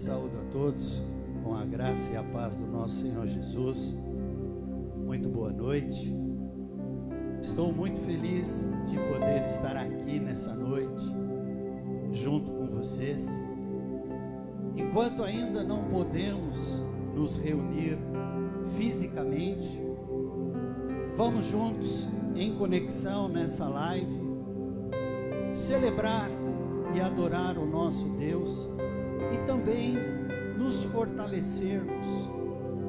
Saúdo a todos com a graça e a paz do nosso Senhor Jesus. Muito boa noite. Estou muito feliz de poder estar aqui nessa noite, junto com vocês. Enquanto ainda não podemos nos reunir fisicamente, vamos juntos em conexão nessa live, celebrar e adorar o nosso Deus e também nos fortalecermos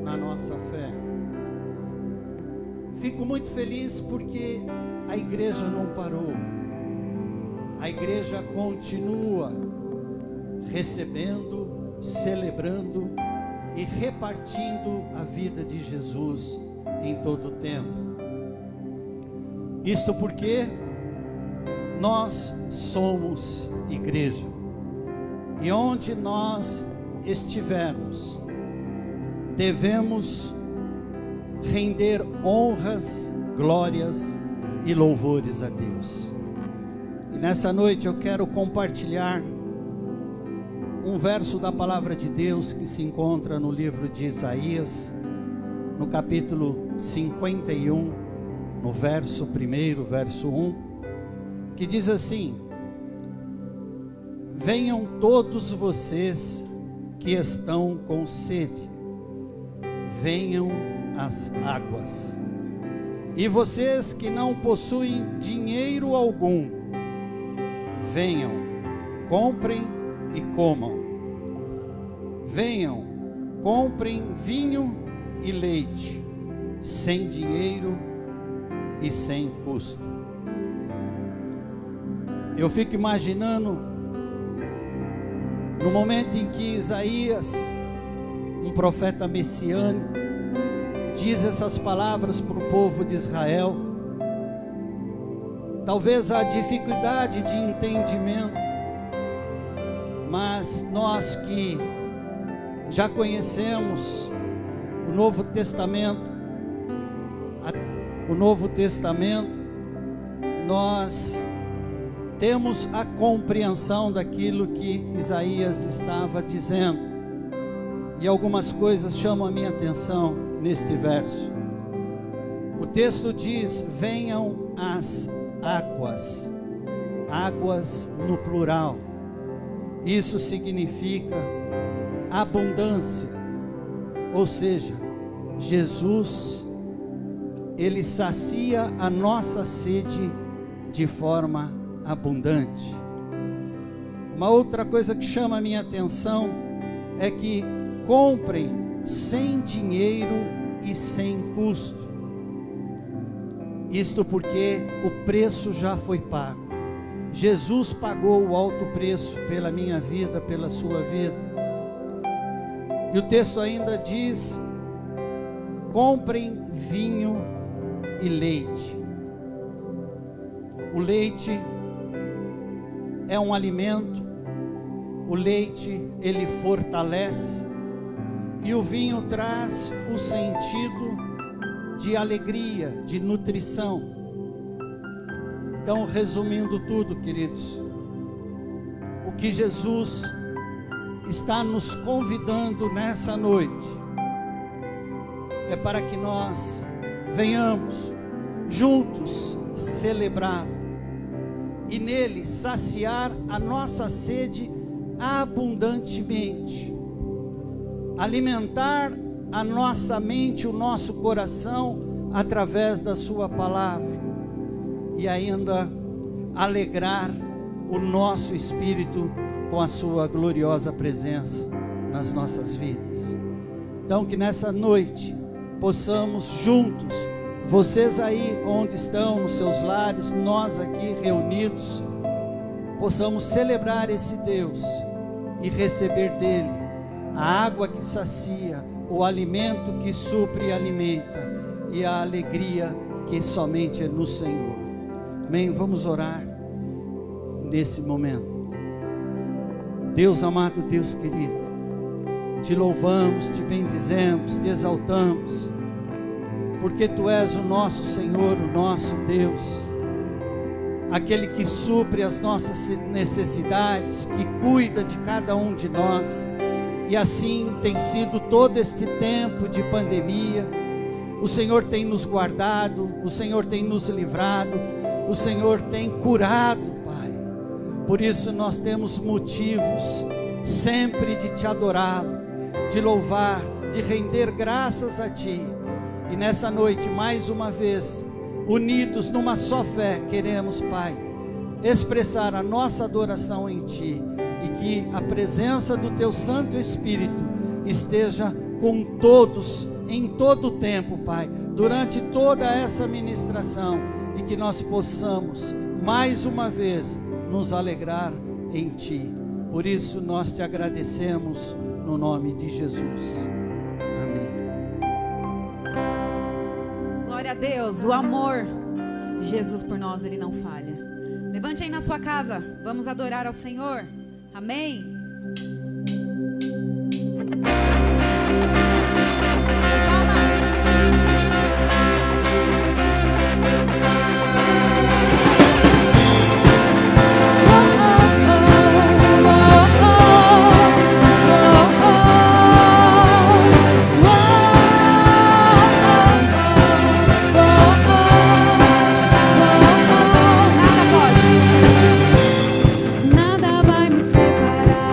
na nossa fé. Fico muito feliz porque a igreja não parou, a igreja continua recebendo, celebrando e repartindo a vida de Jesus em todo o tempo. Isto porque nós somos igreja, e onde nós estivermos, devemos render honras, glórias e louvores a Deus. E nessa noite eu quero compartilhar um verso da palavra de Deus que se encontra no livro de Isaías, no capítulo 51, no verso 1, verso 1, que diz assim: venham todos vocês que estão com sede, venham às águas. E vocês que não possuem dinheiro algum, venham, comprem e comam. Venham, comprem vinho e leite, sem dinheiro e sem custo. Eu fico imaginando no momento em que Isaías, um profeta messiânico, diz essas palavras para o povo de Israel. Talvez a dificuldade de entendimento, mas nós que já conhecemos o Novo Testamento, nós temos a compreensão daquilo que Isaías estava dizendo, e algumas coisas chamam a minha atenção neste verso. O texto diz: venham às águas, águas no plural. Isso significa abundância, ou seja, Jesus, Ele sacia a nossa sede de forma abundante. Uma outra coisa que chama a minha atenção é que comprem sem dinheiro e sem custo. Isto porque o preço já foi pago. Jesus pagou o alto preço pela minha vida, pela sua vida. E o texto ainda diz: comprem vinho e leite. O leite é um alimento, o leite ele fortalece, e o vinho traz o sentido de alegria, de nutrição. Então, resumindo tudo, queridos, o que Jesus está nos convidando nessa noite é para que nós venhamos juntos celebrar e nele saciar a nossa sede abundantemente, alimentar a nossa mente, o nosso coração através da sua palavra, e ainda alegrar o nosso espírito com a sua gloriosa presença nas nossas vidas. Então, que nessa noite possamos juntos, vocês aí onde estão, nos seus lares, nós aqui reunidos, possamos celebrar esse Deus e receber dele a água que sacia, o alimento que supre e alimenta, e a alegria que somente é no Senhor. Amém? Vamos orar nesse momento. Deus amado, Deus querido, te louvamos, te bendizemos, te exaltamos, porque Tu és o nosso Senhor, o nosso Deus, aquele que supre as nossas necessidades, que cuida de cada um de nós, E assim tem sido todo este tempo de pandemia. O Senhor tem nos guardado, o Senhor tem nos livrado, o Senhor tem curado, Pai. Por isso nós temos motivos sempre de te adorar, de louvar, de render graças a Ti. E nessa noite, mais uma vez, unidos numa só fé, queremos, Pai, expressar a nossa adoração em Ti, e que a presença do Teu Santo Espírito esteja com todos, em todo o tempo, Pai, durante toda essa ministração, e que nós possamos, mais uma vez, nos alegrar em Ti. Por isso nós Te agradecemos, no nome de Jesus. Amém. Glória a Deus, o amor de Jesus por nós, Ele não falha. Levante aí na sua casa, vamos adorar ao Senhor. Amém. Nada vai me separar.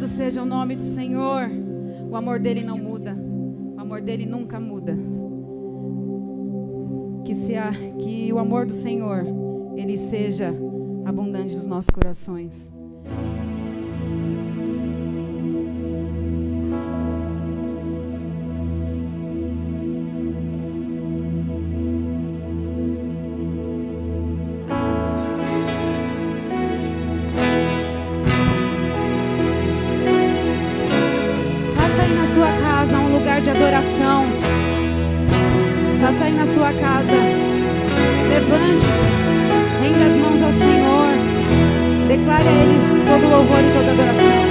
Louvado seja o nome do Senhor. O amor dele não muda. O amor dele nunca muda. Que o amor do Senhor, ele seja abundante nos nossos corações. Faça aí na sua casa um lugar de adoração. Faça aí na sua casa. Levante-se, renda as mãos ao Senhor. Declare a Ele todo louvor e toda adoração.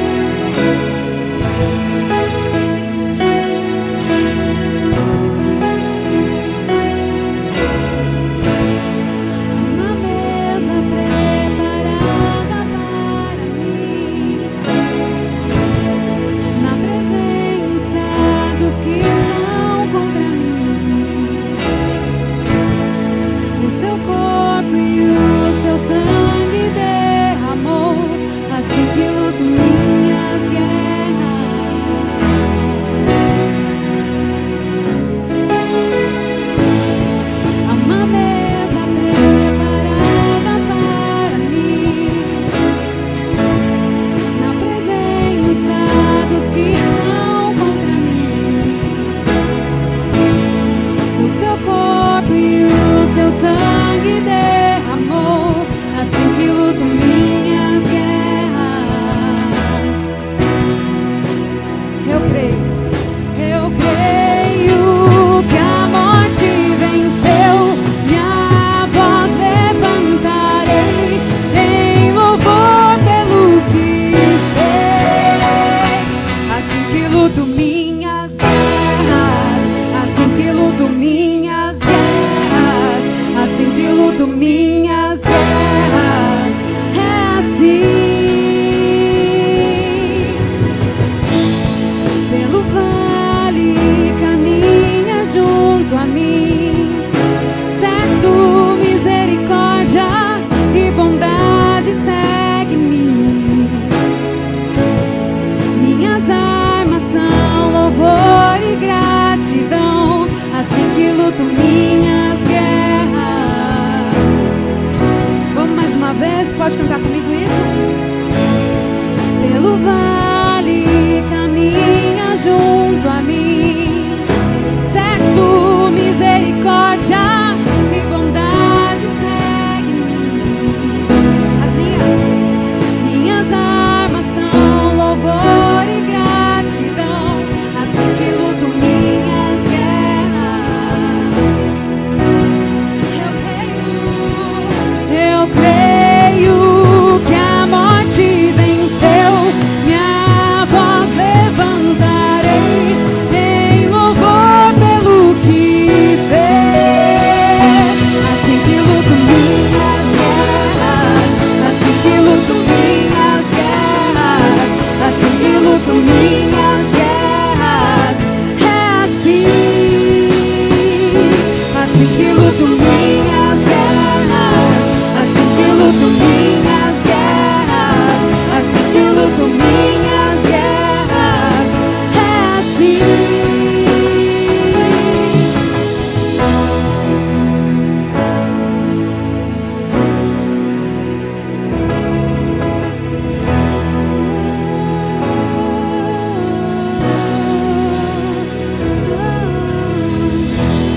Pode cantar comigo isso? Pelo vale caminha junto a mim, certo, misericórdia e bondade segue-me. As minhas armas são louvor e gratidão, assim que luto minhas guerras. Eu creio que a morte venceu, minha voz levantarei em louvor pelo que fez. Assim que luto minhas guerras, assim que luto minhas guerras, assim que luto minhas guerras, é assim que luto minhas guerras, assim que luto minhas guerras, assim que luto minhas guerras, é assim.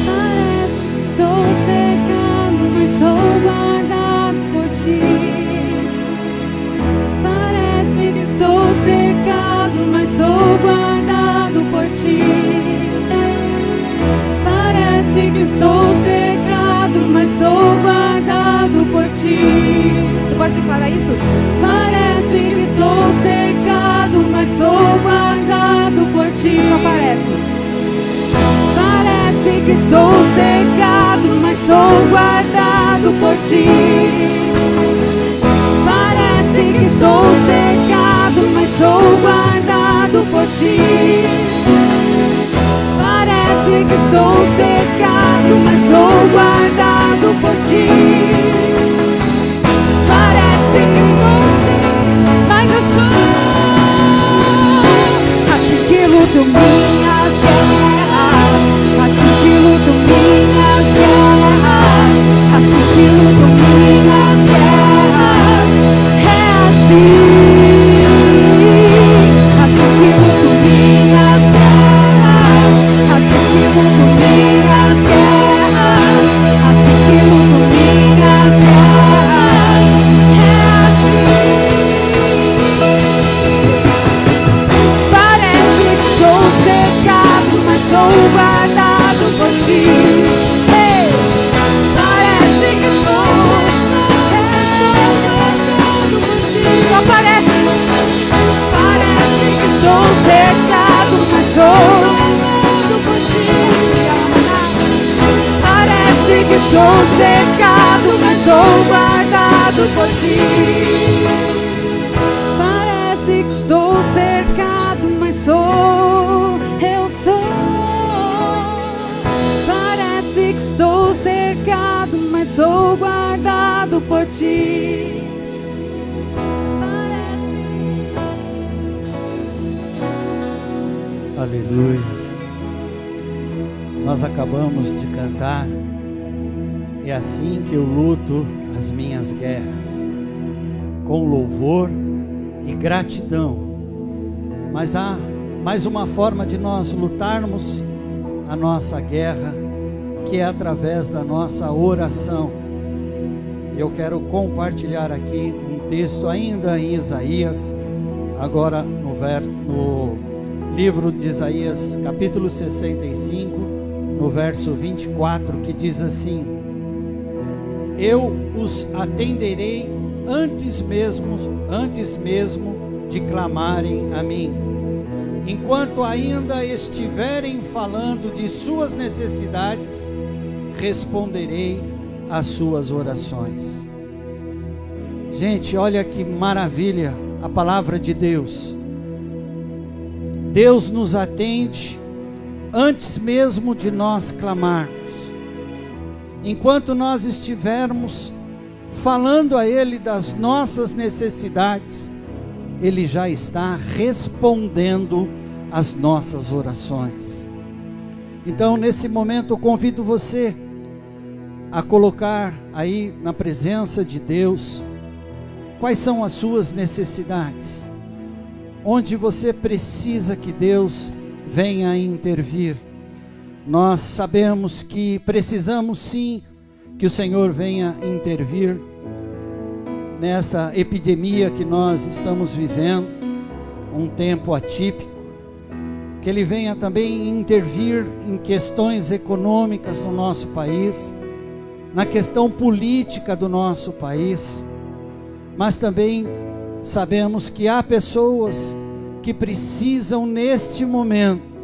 Parece que estou cegado, mas sou guardado por ti. Parece que estou cegado, mas sou guardado por ti. Parece que estou cegado, mas sou guardado por ti. Tu pode declarar isso? Parece que estou cegado, mas sou guardado por ti. Só parece. Parece que estou cegado, mas sou guardado por ti. Parece que estou cegado, mas sou guardado por ti. Parece que estou cegado, mas sou guardado por ti. Parece que estou cegado, mas eu sou. estou cercado, mas sou guardado por ti. Parece que estou cercado, mas eu sou. Parece que estou cercado, mas sou guardado por ti. Aleluia. Nós acabamos de cantar, é assim que eu luto as minhas guerras, com louvor e gratidão. Mas há mais uma forma de nós lutarmos a nossa guerra, que é através da nossa oração. Eu quero compartilhar aqui um texto ainda em Isaías, agora no livro de Isaías, capítulo 65, no verso 24, que diz assim: eu os atenderei antes mesmo de clamarem a mim. Enquanto ainda estiverem falando de suas necessidades, responderei às suas orações. Gente, olha que maravilha a palavra de Deus. Deus nos atende antes mesmo de nós clamarmos. Enquanto nós estivermos falando a Ele das nossas necessidades, Ele já está respondendo às nossas orações. Então, nesse momento, eu convido você a colocar aí na presença de Deus quais são as suas necessidades, onde você precisa que Deus venha intervir. Nós sabemos que precisamos sim que o Senhor venha intervir nessa epidemia que nós estamos vivendo, um tempo atípico, que Ele venha também intervir em questões econômicas no nosso país, na questão política do nosso país, mas também sabemos que há pessoas que precisam neste momento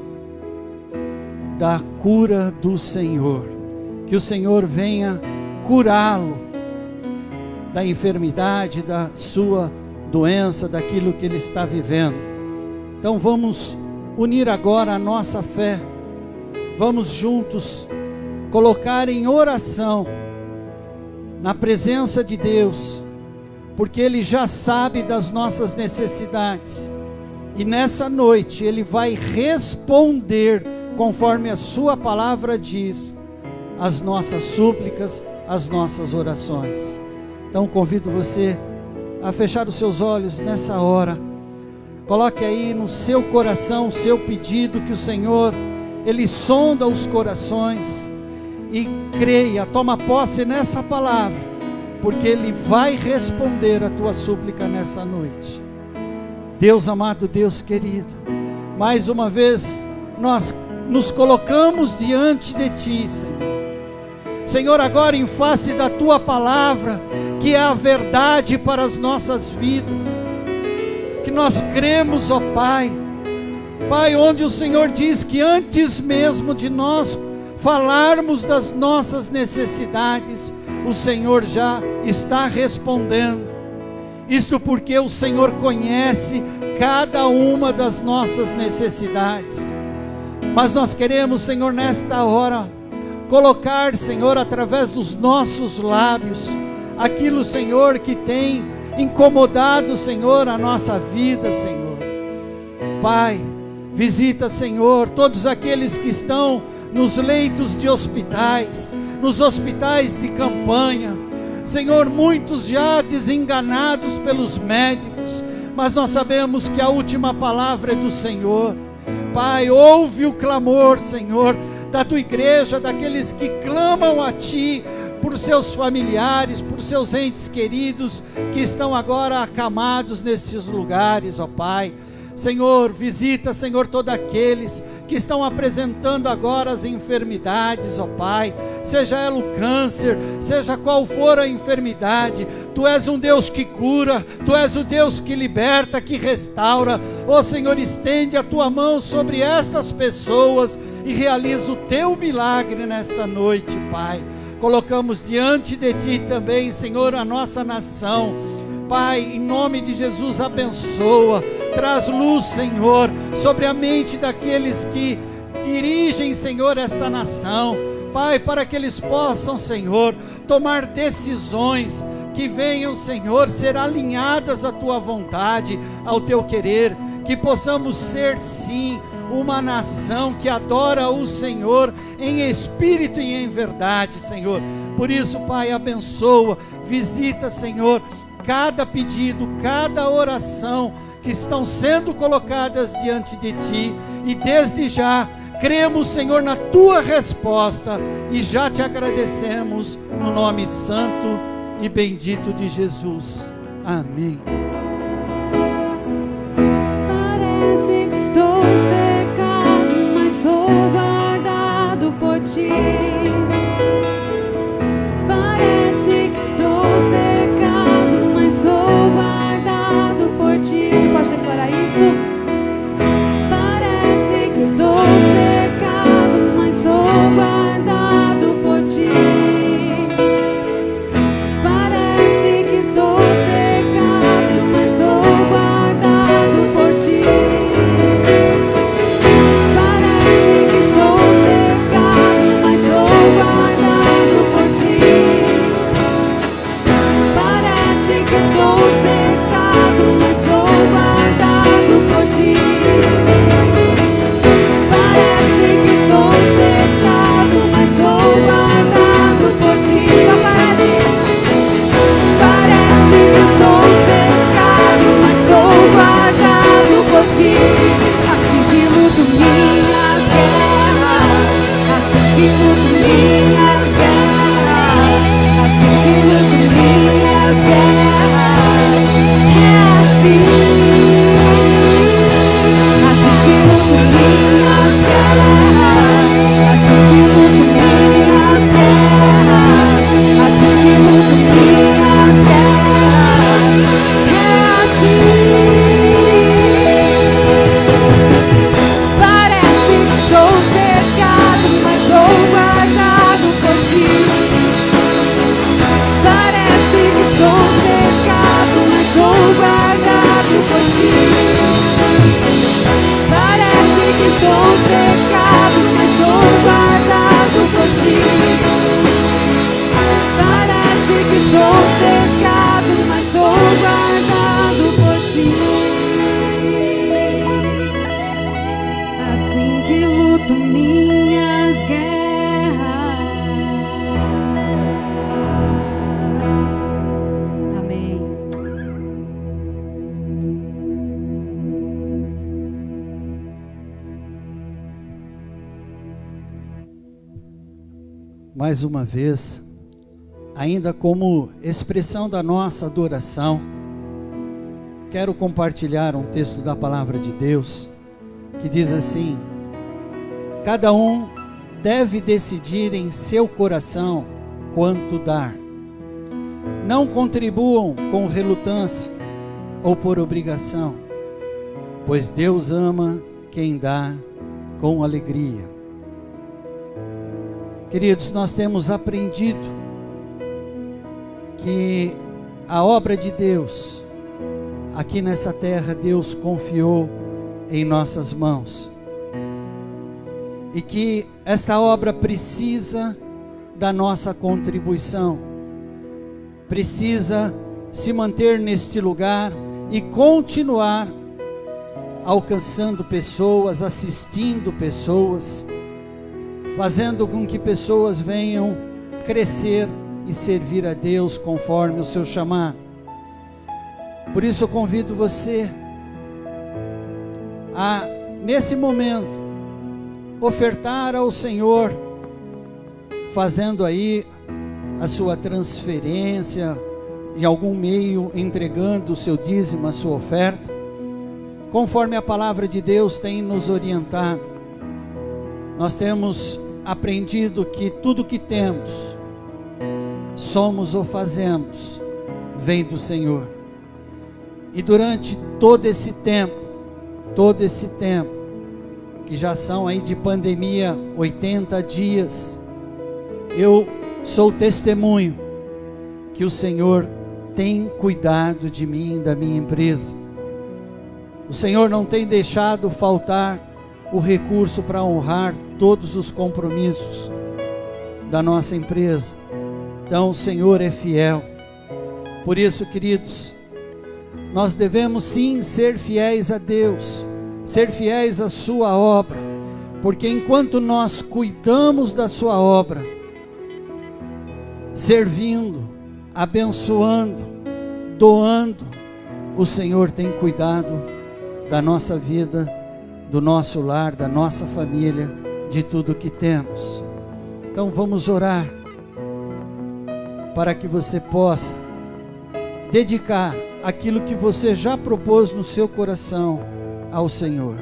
da cura do Senhor, que o Senhor venha curá-lo da enfermidade, da sua doença, daquilo que ele está vivendo. Então vamos unir agora a nossa fé, vamos juntos colocar em oração na presença de Deus, porque Ele já sabe das nossas necessidades, e nessa noite Ele vai responder, conforme a sua palavra diz, as nossas súplicas, as nossas orações. Então convido você a fechar os seus olhos nessa hora. Coloque aí no seu coração o seu pedido, que o Senhor, Ele sonda os corações, e creia, toma posse nessa palavra, porque Ele vai responder a tua súplica nessa noite. Deus amado, Deus querido, mais uma vez nós nos colocamos diante de Ti, Senhor. Senhor, agora em face da Tua palavra, que é a verdade para as nossas vidas, que nós cremos, ó Pai, Pai, onde o Senhor diz que antes mesmo de nós falarmos das nossas necessidades, o Senhor já está respondendo. Isto porque o Senhor conhece cada uma das nossas necessidades. Mas nós queremos, Senhor, nesta hora, colocar, Senhor, através dos nossos lábios, aquilo, Senhor, que tem incomodado, Senhor, a nossa vida, Senhor. Pai, visita, Senhor, todos aqueles que estão nos leitos de hospitais, nos hospitais de campanha, Senhor, muitos já desenganados pelos médicos, mas nós sabemos que a última palavra é do Senhor. Pai, ouve o clamor, Senhor, da Tua igreja, daqueles que clamam a Ti, por seus familiares, por seus entes queridos, que estão agora acamados nesses lugares, ó Pai. Senhor, visita, Senhor, todos aqueles que estão apresentando agora as enfermidades, ó Pai, seja ela o câncer, seja qual for a enfermidade, Tu és um Deus que cura, Tu és o Deus que liberta, que restaura. Ó Senhor, estende a Tua mão sobre estas pessoas e realiza o Teu milagre nesta noite, Pai. colocamos diante de Ti também, Senhor, a nossa nação. Pai, em nome de Jesus, abençoa, traz luz, Senhor, sobre a mente daqueles que dirigem, Senhor, esta nação. Pai, para que eles possam, Senhor, tomar decisões que venham, Senhor, ser alinhadas à Tua vontade, ao Teu querer, que possamos ser, sim, uma nação que adora o Senhor em espírito e em verdade, Senhor. Por isso, Pai, abençoa, visita, Senhor, cada pedido, cada oração que estão sendo colocadas diante de Ti, e desde já cremos, Senhor, na Tua resposta, e já Te agradecemos no nome santo e bendito de Jesus. Amém. Parece que estou secado, mas sou guardado por Ti. Parece que estou secado, mas sou guardado por Ti. Você pode declarar isso? Parece que estou secado, mas sou guardado por Ti. Parece que estou secado, mas sou guardado por Ti. Parece que estou secado, mas sou guardado por Ti. Parece que estou secado, mas sou guardado por Ti. Parece que estou secado, mas sou guardado por Ti. Só parece. Parece que estou secado, mas sou guardado por Ti. Assim que luto minhas guerras, assim que luto minhas guerras, assim que luto minhas guerras, é assim. Assim que luto minhas guerras, assim que luto minhas guerras, assim que luto minhas guerras, é assim. Parece que estou cercado, mas sou guardado por Ti. Parece que estou cercado, mas sou guardado por Ti. Parece que estou cercado, mas sou guardado por Ti. Parece que estou cercado, mas sou guardado por Ti. Assim que luto minhas guerras. Amém. Mais uma vez, ainda como expressão da nossa adoração, quero compartilhar um texto da palavra de Deus, que diz assim: cada um deve decidir em seu coração quanto dar. Não contribuam com relutância ou por obrigação, pois Deus ama quem dá com alegria. Queridos, nós temos aprendido que a obra de Deus, aqui nessa terra, Deus confiou em nossas mãos. E que esta obra precisa da nossa contribuição, precisa se manter neste lugar e continuar alcançando pessoas, assistindo pessoas, fazendo com que pessoas venham crescer e servir a Deus conforme o seu chamado. Por isso eu convido você a, nesse momento, ofertar ao Senhor, fazendo aí a sua transferência, de algum meio, entregando o seu dízimo, a sua oferta, conforme a palavra de Deus tem nos orientado. Nós temos aprendido que tudo que temos, somos ou fazemos, vem do Senhor. E durante todo esse tempo, que já são aí de pandemia, 80 dias, eu sou testemunho que o Senhor tem cuidado de mim, da minha empresa. O Senhor não tem deixado faltar o recurso para honrar todos os compromissos da nossa empresa. Então o Senhor é fiel. Por isso, queridos, nós devemos sim ser fiéis a Deus, ser fiéis à sua obra, porque enquanto nós cuidamos da sua obra, servindo, abençoando, doando, o Senhor tem cuidado da nossa vida, do nosso lar, da nossa família, de tudo que temos. Então vamos orar, para que você possa dedicar aquilo que você já propôs no seu coração ao Senhor.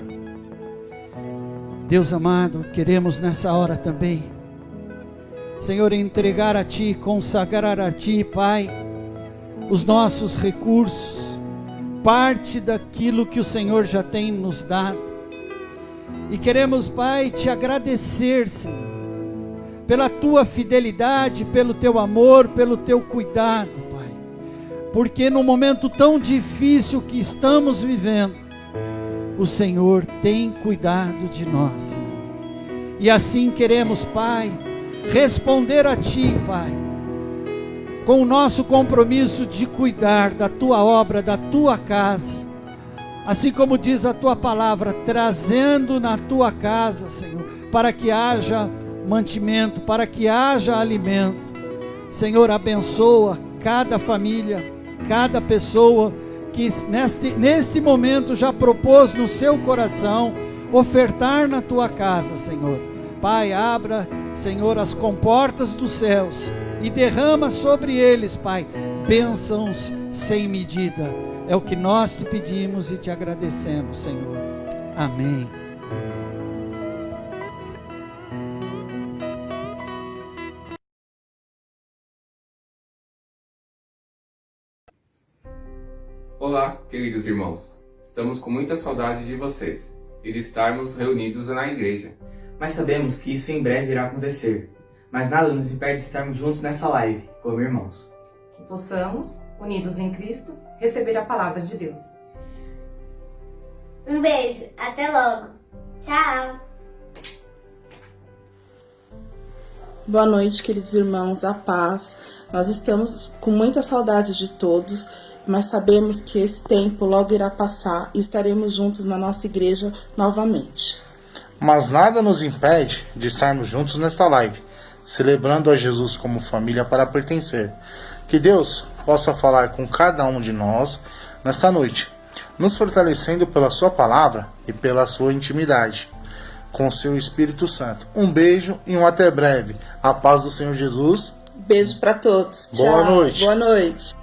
Deus amado, queremos nessa hora também, Senhor, entregar a Ti, consagrar a Ti, Pai, os nossos recursos, parte daquilo que o Senhor já tem nos dado. E queremos, Pai, Te agradecer, Senhor, pela Tua fidelidade, pelo Teu amor, pelo Teu cuidado, Pai. Porque no momento tão difícil que estamos vivendo, o Senhor tem cuidado de nós, Senhor. E assim queremos, Pai, responder a Ti, Pai, com o nosso compromisso de cuidar da Tua obra, da Tua casa, assim como diz a Tua palavra, trazendo na Tua casa, Senhor, para que haja mantimento, para que haja alimento. Senhor, abençoa cada família, cada pessoa que neste momento já propôs no seu coração ofertar na Tua casa, Senhor. Pai, abra, Senhor, as comportas dos céus e derrama sobre eles, Pai, bênçãos sem medida. É o que nós Te pedimos e Te agradecemos, Senhor. Amém. Olá, queridos irmãos. Estamos com muita saudade de vocês e de estarmos reunidos na igreja. Mas sabemos que isso em breve irá acontecer. Mas nada nos impede de estarmos juntos nessa live, como irmãos. Que possamos, unidos em Cristo, receber a palavra de Deus. Um beijo, até logo. Tchau. Boa noite, queridos irmãos, a paz. Nós estamos com muita saudade de todos, mas sabemos que esse tempo logo irá passar e estaremos juntos na nossa igreja novamente. Mas nada nos impede de estarmos juntos nesta live, celebrando a Jesus como família para pertencer. Que Deus possa falar com cada um de nós nesta noite, nos fortalecendo pela sua palavra e pela sua intimidade com o seu Espírito Santo. Um beijo e um até breve. A paz do Senhor Jesus. Beijo para todos. Boa Tchau. noite. Boa noite.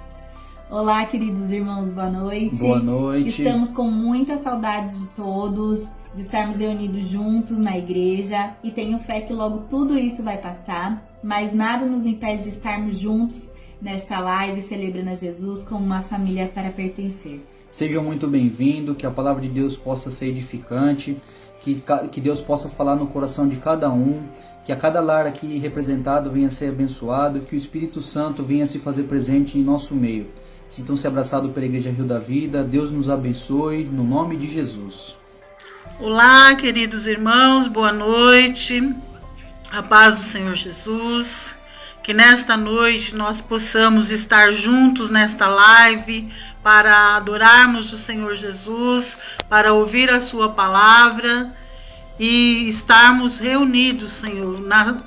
Olá, queridos irmãos, boa noite. Boa noite. Estamos com muita saudade de todos, de estarmos reunidos juntos na igreja, e tenho fé que logo tudo isso vai passar, mas nada nos impede de estarmos juntos nesta live celebrando a Jesus como uma família para pertencer. Sejam muito bem-vindos, que a palavra de Deus possa ser edificante, que Deus possa falar no coração de cada um, que a cada lar aqui representado venha ser abençoado, que o Espírito Santo venha se fazer presente em nosso meio. Sintam-se abraçados pela Igreja Rio da Vida. Deus nos abençoe, no nome de Jesus. Olá, queridos irmãos, boa noite. A paz do Senhor Jesus. Que nesta noite nós possamos estar juntos nesta live para adorarmos o Senhor Jesus, para ouvir a sua palavra e estarmos reunidos, Senhor,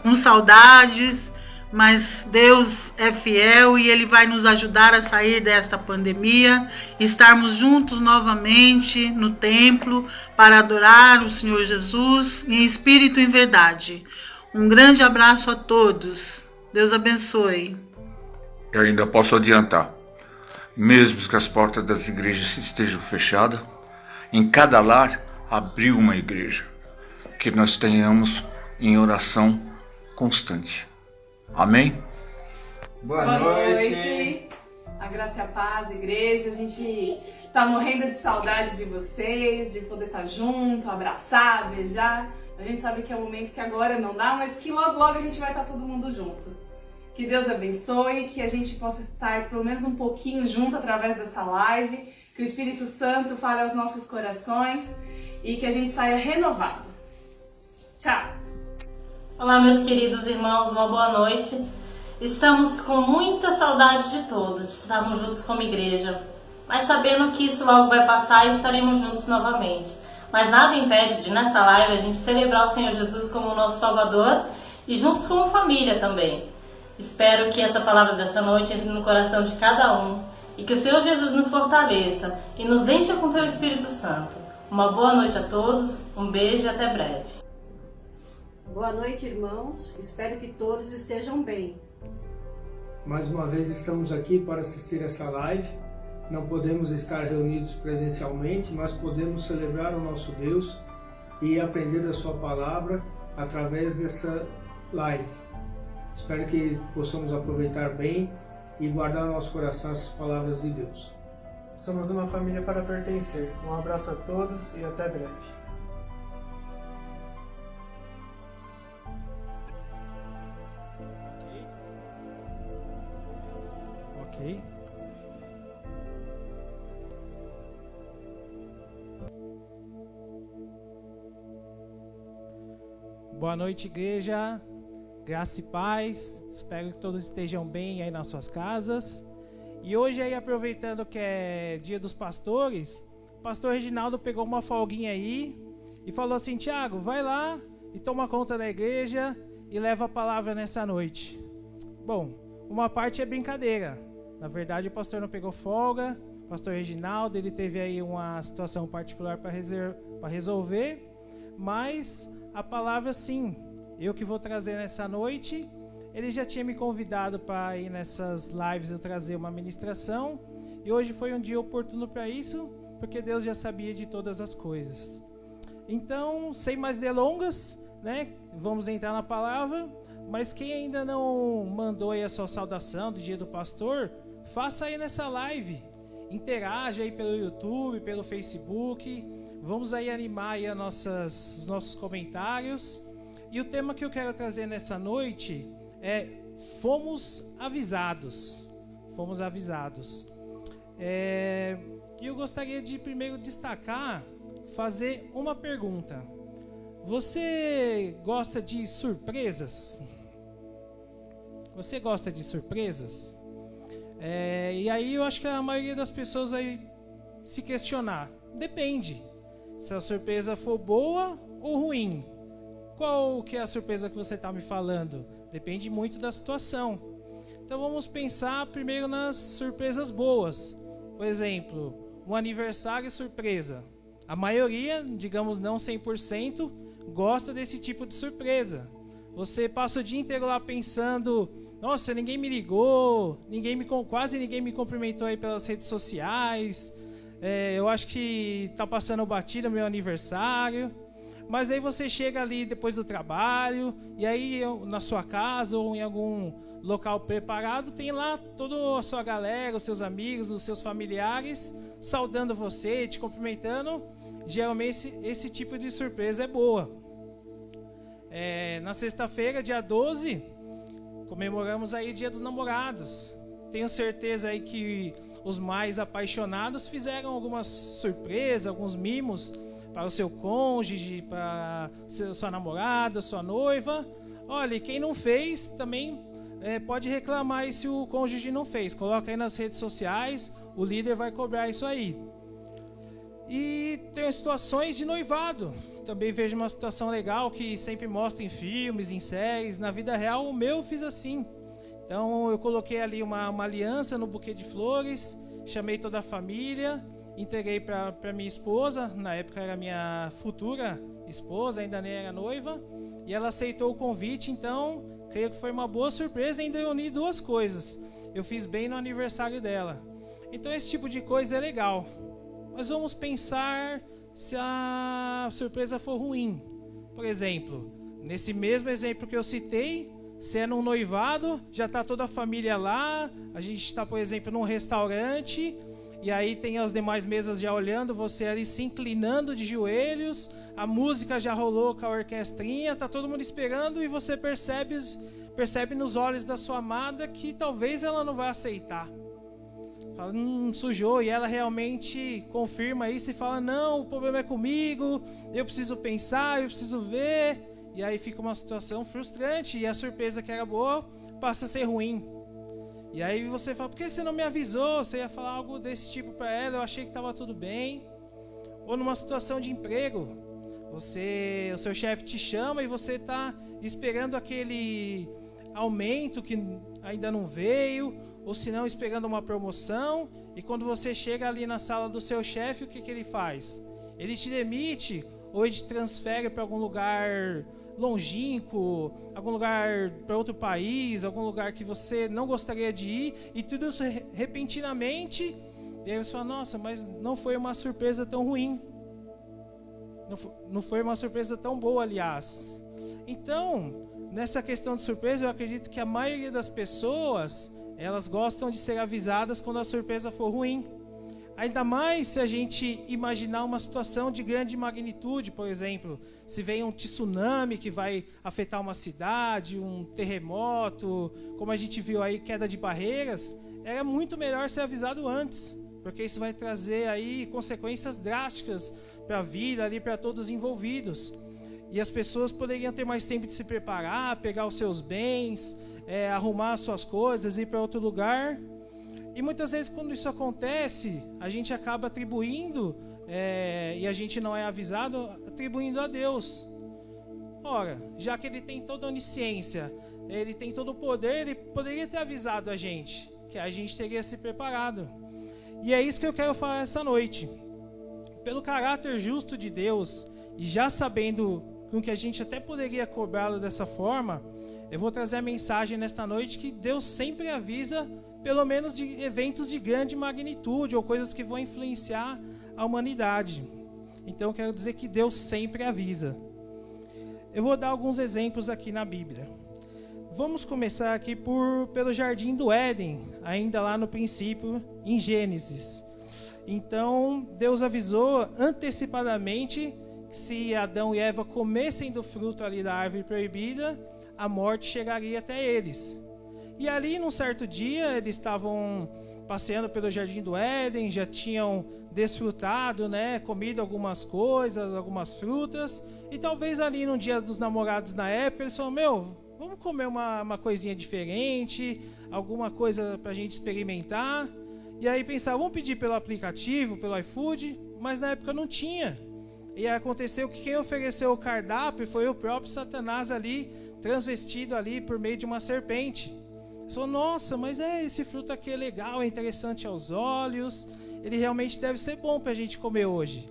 com saudades. Mas Deus é fiel e Ele vai nos ajudar a sair desta pandemia, estarmos juntos novamente no templo para adorar o Senhor Jesus em espírito e em verdade. Um grande abraço a todos. Deus abençoe. Eu ainda posso adiantar, mesmo que as portas das igrejas estejam fechadas, em cada lar abriu uma igreja, que nós tenhamos em oração constante. Amém? Boa noite. A graça e a paz, igreja. A gente tá morrendo de saudade de vocês, de poder estar junto, abraçar, beijar. A gente sabe que é um momento que agora não dá, mas que logo, logo a gente vai estar todo mundo junto. Que Deus abençoe, que a gente possa estar pelo menos um pouquinho junto através dessa live, que o Espírito Santo fale aos nossos corações e que a gente saia renovado. Tchau! Olá, meus queridos irmãos, uma boa noite. Estamos com muita saudade de todos, estamos juntos como igreja, mas sabendo que isso logo vai passar e estaremos juntos novamente. Mas nada impede de, nessa live, a gente celebrar o Senhor Jesus como o nosso Salvador e juntos como família também. Espero que essa palavra dessa noite entre no coração de cada um e que o Senhor Jesus nos fortaleça e nos encha com seu Espírito Santo. Uma boa noite a todos, um beijo e até breve. Boa noite, irmãos. Espero que todos estejam bem. Mais uma vez estamos aqui para assistir essa live. Não podemos estar reunidos presencialmente, mas podemos celebrar o nosso Deus e aprender da sua palavra através dessa live. Espero que possamos aproveitar bem e guardar no nosso coração essas palavras de Deus. Somos uma família para pertencer. Um abraço a todos e até breve. Ok. Boa noite, igreja. Graça e paz. Espero que todos estejam bem aí nas suas casas. E hoje aí, aproveitando que é Dia dos Pastores, o pastor Reginaldo pegou uma folguinha aí e falou assim: Tiago, vai lá e toma conta da igreja e leva a palavra nessa noite. Bom, uma parte é brincadeira. Na verdade, o pastor não pegou folga. O pastor Reginaldo, ele teve aí uma situação particular para resolver. Mas a palavra, sim, eu que vou trazer nessa noite. Ele já tinha me convidado para ir nessas lives eu trazer uma ministração. E hoje foi um dia oportuno para isso, porque Deus já sabia de todas as coisas. Então, sem mais delongas, né, vamos entrar na palavra. Mas quem ainda não mandou aí a sua saudação do Dia do Pastor, faça aí nessa live. Interaja aí pelo YouTube, pelo Facebook. Vamos aí animar aí os nossos comentários. E o tema que eu quero trazer nessa noite é Fomos Avisados. Fomos avisados. E eu gostaria de primeiro destacar, fazer uma pergunta. Você gosta de surpresas? Você gosta de surpresas? E aí eu acho que a maioria das pessoas vai se questionar. Depende. Se a surpresa for boa ou ruim. Qual que é a surpresa que você está me falando? Depende muito da situação. Então vamos pensar primeiro nas surpresas boas. Por exemplo, um aniversário surpresa. A maioria, digamos não 100%, gosta desse tipo de surpresa. Você passa o dia inteiro lá pensando: nossa, ninguém me ligou, quase ninguém me cumprimentou aí pelas redes sociais. Eu acho que está passando batida meu aniversário. Mas aí você chega ali depois do trabalho, e aí na sua casa ou em algum local preparado, tem lá toda a sua galera, os seus amigos, os seus familiares, saudando você, te cumprimentando. Geralmente esse tipo de surpresa é boa. Na sexta-feira, dia 12, comemoramos aí o Dia dos Namorados. Tenho certeza aí que os mais apaixonados fizeram algumas surpresas, alguns mimos para o seu cônjuge, para sua namorada, sua noiva. Olha, quem não fez também pode reclamar aí se o cônjuge não fez. Coloca aí nas redes sociais, o líder vai cobrar isso aí. E tem situações de noivado. Também vejo uma situação legal que sempre mostra em filmes, em séries. Na vida real, o meu eu fiz assim. Então eu coloquei ali uma aliança no buquê de flores, chamei toda a família, entreguei para minha esposa. Na época era minha futura esposa, ainda nem era noiva. E ela aceitou o convite, então creio que foi uma boa surpresa. Ainda eu uni duas coisas. Eu fiz bem no aniversário dela. Então esse tipo de coisa é legal. Mas vamos pensar se a surpresa for ruim. Por exemplo, nesse mesmo exemplo que eu citei, se é num noivado, já está toda a família lá, a gente está, por exemplo, num restaurante, e aí tem as demais mesas já olhando, você ali se inclinando de joelhos, a música já rolou com a orquestrinha, está todo mundo esperando, e você percebe percebe nos olhos da sua amada que talvez ela não vai aceitar. Fala, sujou, e ela realmente confirma isso e fala, não, o problema é comigo, eu preciso pensar, eu preciso ver. E aí fica uma situação frustrante e a surpresa que era boa passa a ser ruim. E aí você fala, por que você não me avisou? Você ia falar algo desse tipo para ela, eu achei que estava tudo bem. Ou numa situação de emprego, o seu chefe te chama e você está esperando aquele aumento que ainda não veio, ou se não esperando uma promoção, e quando você chega ali na sala do seu chefe, o que ele faz? Ele te demite ou ele te transfere para algum lugar longínquo, algum lugar para outro país, algum lugar que você não gostaria de ir, e tudo isso repentinamente, e aí você fala, nossa, mas não foi uma surpresa tão ruim, não foi uma surpresa tão boa, aliás. Então, nessa questão de surpresa, eu acredito que a maioria das pessoas, elas gostam de ser avisadas quando a surpresa for ruim. Ainda mais se a gente imaginar uma situação de grande magnitude, por exemplo, se vem um tsunami que vai afetar uma cidade, um terremoto, como a gente viu aí, queda de barreiras, era muito melhor ser avisado antes, porque isso vai trazer aí consequências drásticas para a vida ali, para todos os envolvidos. E as pessoas poderiam ter mais tempo de se preparar, pegar os seus bens, arrumar as suas coisas, ir para outro lugar. E muitas vezes quando isso acontece, a gente acaba atribuindo, e a gente não é avisado, atribuindo a Deus. Ora, já que Ele tem toda a onisciência, Ele tem todo o poder, Ele poderia ter avisado a gente, que a gente teria se preparado. E é isso que eu quero falar essa noite. Pelo caráter justo de Deus, e já sabendo com que a gente até poderia cobrá-lo dessa forma, eu vou trazer a mensagem nesta noite que Deus sempre avisa, pelo menos de eventos de grande magnitude ou coisas que vão influenciar a humanidade. Então eu quero dizer que Deus sempre avisa. Eu vou dar alguns exemplos aqui na Bíblia. Vamos começar aqui pelo Jardim do Éden, ainda lá no princípio, em Gênesis. Então Deus avisou antecipadamente que se Adão e Eva comessem do fruto ali da árvore proibida, a morte chegaria até eles. E ali, num certo dia, eles estavam passeando pelo Jardim do Éden, já tinham desfrutado, comido algumas coisas, algumas frutas, e talvez ali no dia dos namorados na época, eles falaram, vamos comer uma coisinha diferente, alguma coisa pra gente experimentar. E aí pensaram, vamos pedir pelo aplicativo, pelo iFood, mas na época não tinha. E aí aconteceu que quem ofereceu o cardápio foi o próprio Satanás ali, transvestido ali por meio de uma serpente. Falou, nossa, mas esse fruto aqui é legal, é interessante aos olhos, ele realmente deve ser bom para a gente comer hoje.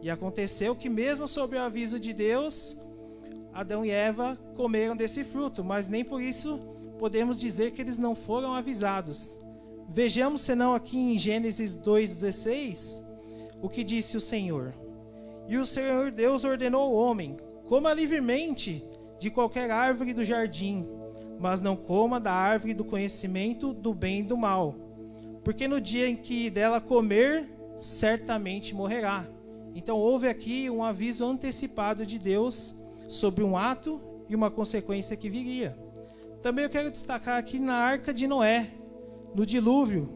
E aconteceu que mesmo sob o aviso de Deus, Adão e Eva comeram desse fruto, mas nem por isso podemos dizer que eles não foram avisados. Vejamos senão aqui em Gênesis 2,16, o que disse o Senhor. E o Senhor Deus ordenou ao homem, coma livremente de qualquer árvore do jardim, mas não coma da árvore do conhecimento do bem e do mal, porque no dia em que dela comer, certamente morrerá. Então houve aqui um aviso antecipado de Deus sobre um ato e uma consequência que viria. Também eu quero destacar aqui na Arca de Noé, no dilúvio,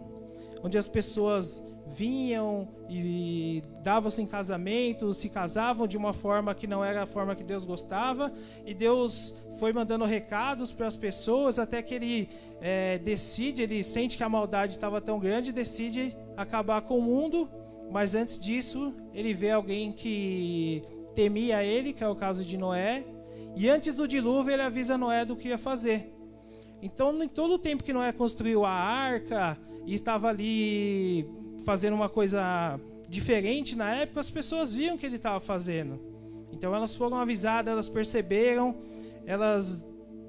onde as pessoas vinham e davam-se em casamento, se casavam de uma forma que não era a forma que Deus gostava, e Deus foi mandando recados para as pessoas até que ele ele sente que a maldade estava tão grande, decide acabar com o mundo, mas antes disso ele vê alguém que temia ele, que é o caso de Noé, e antes do dilúvio ele avisa Noé do que ia fazer. Então, em todo o tempo que Noé construiu a arca e estava ali fazendo uma coisa diferente na época, as pessoas viam o que ele estava fazendo. Então elas foram avisadas, elas perceberam, elas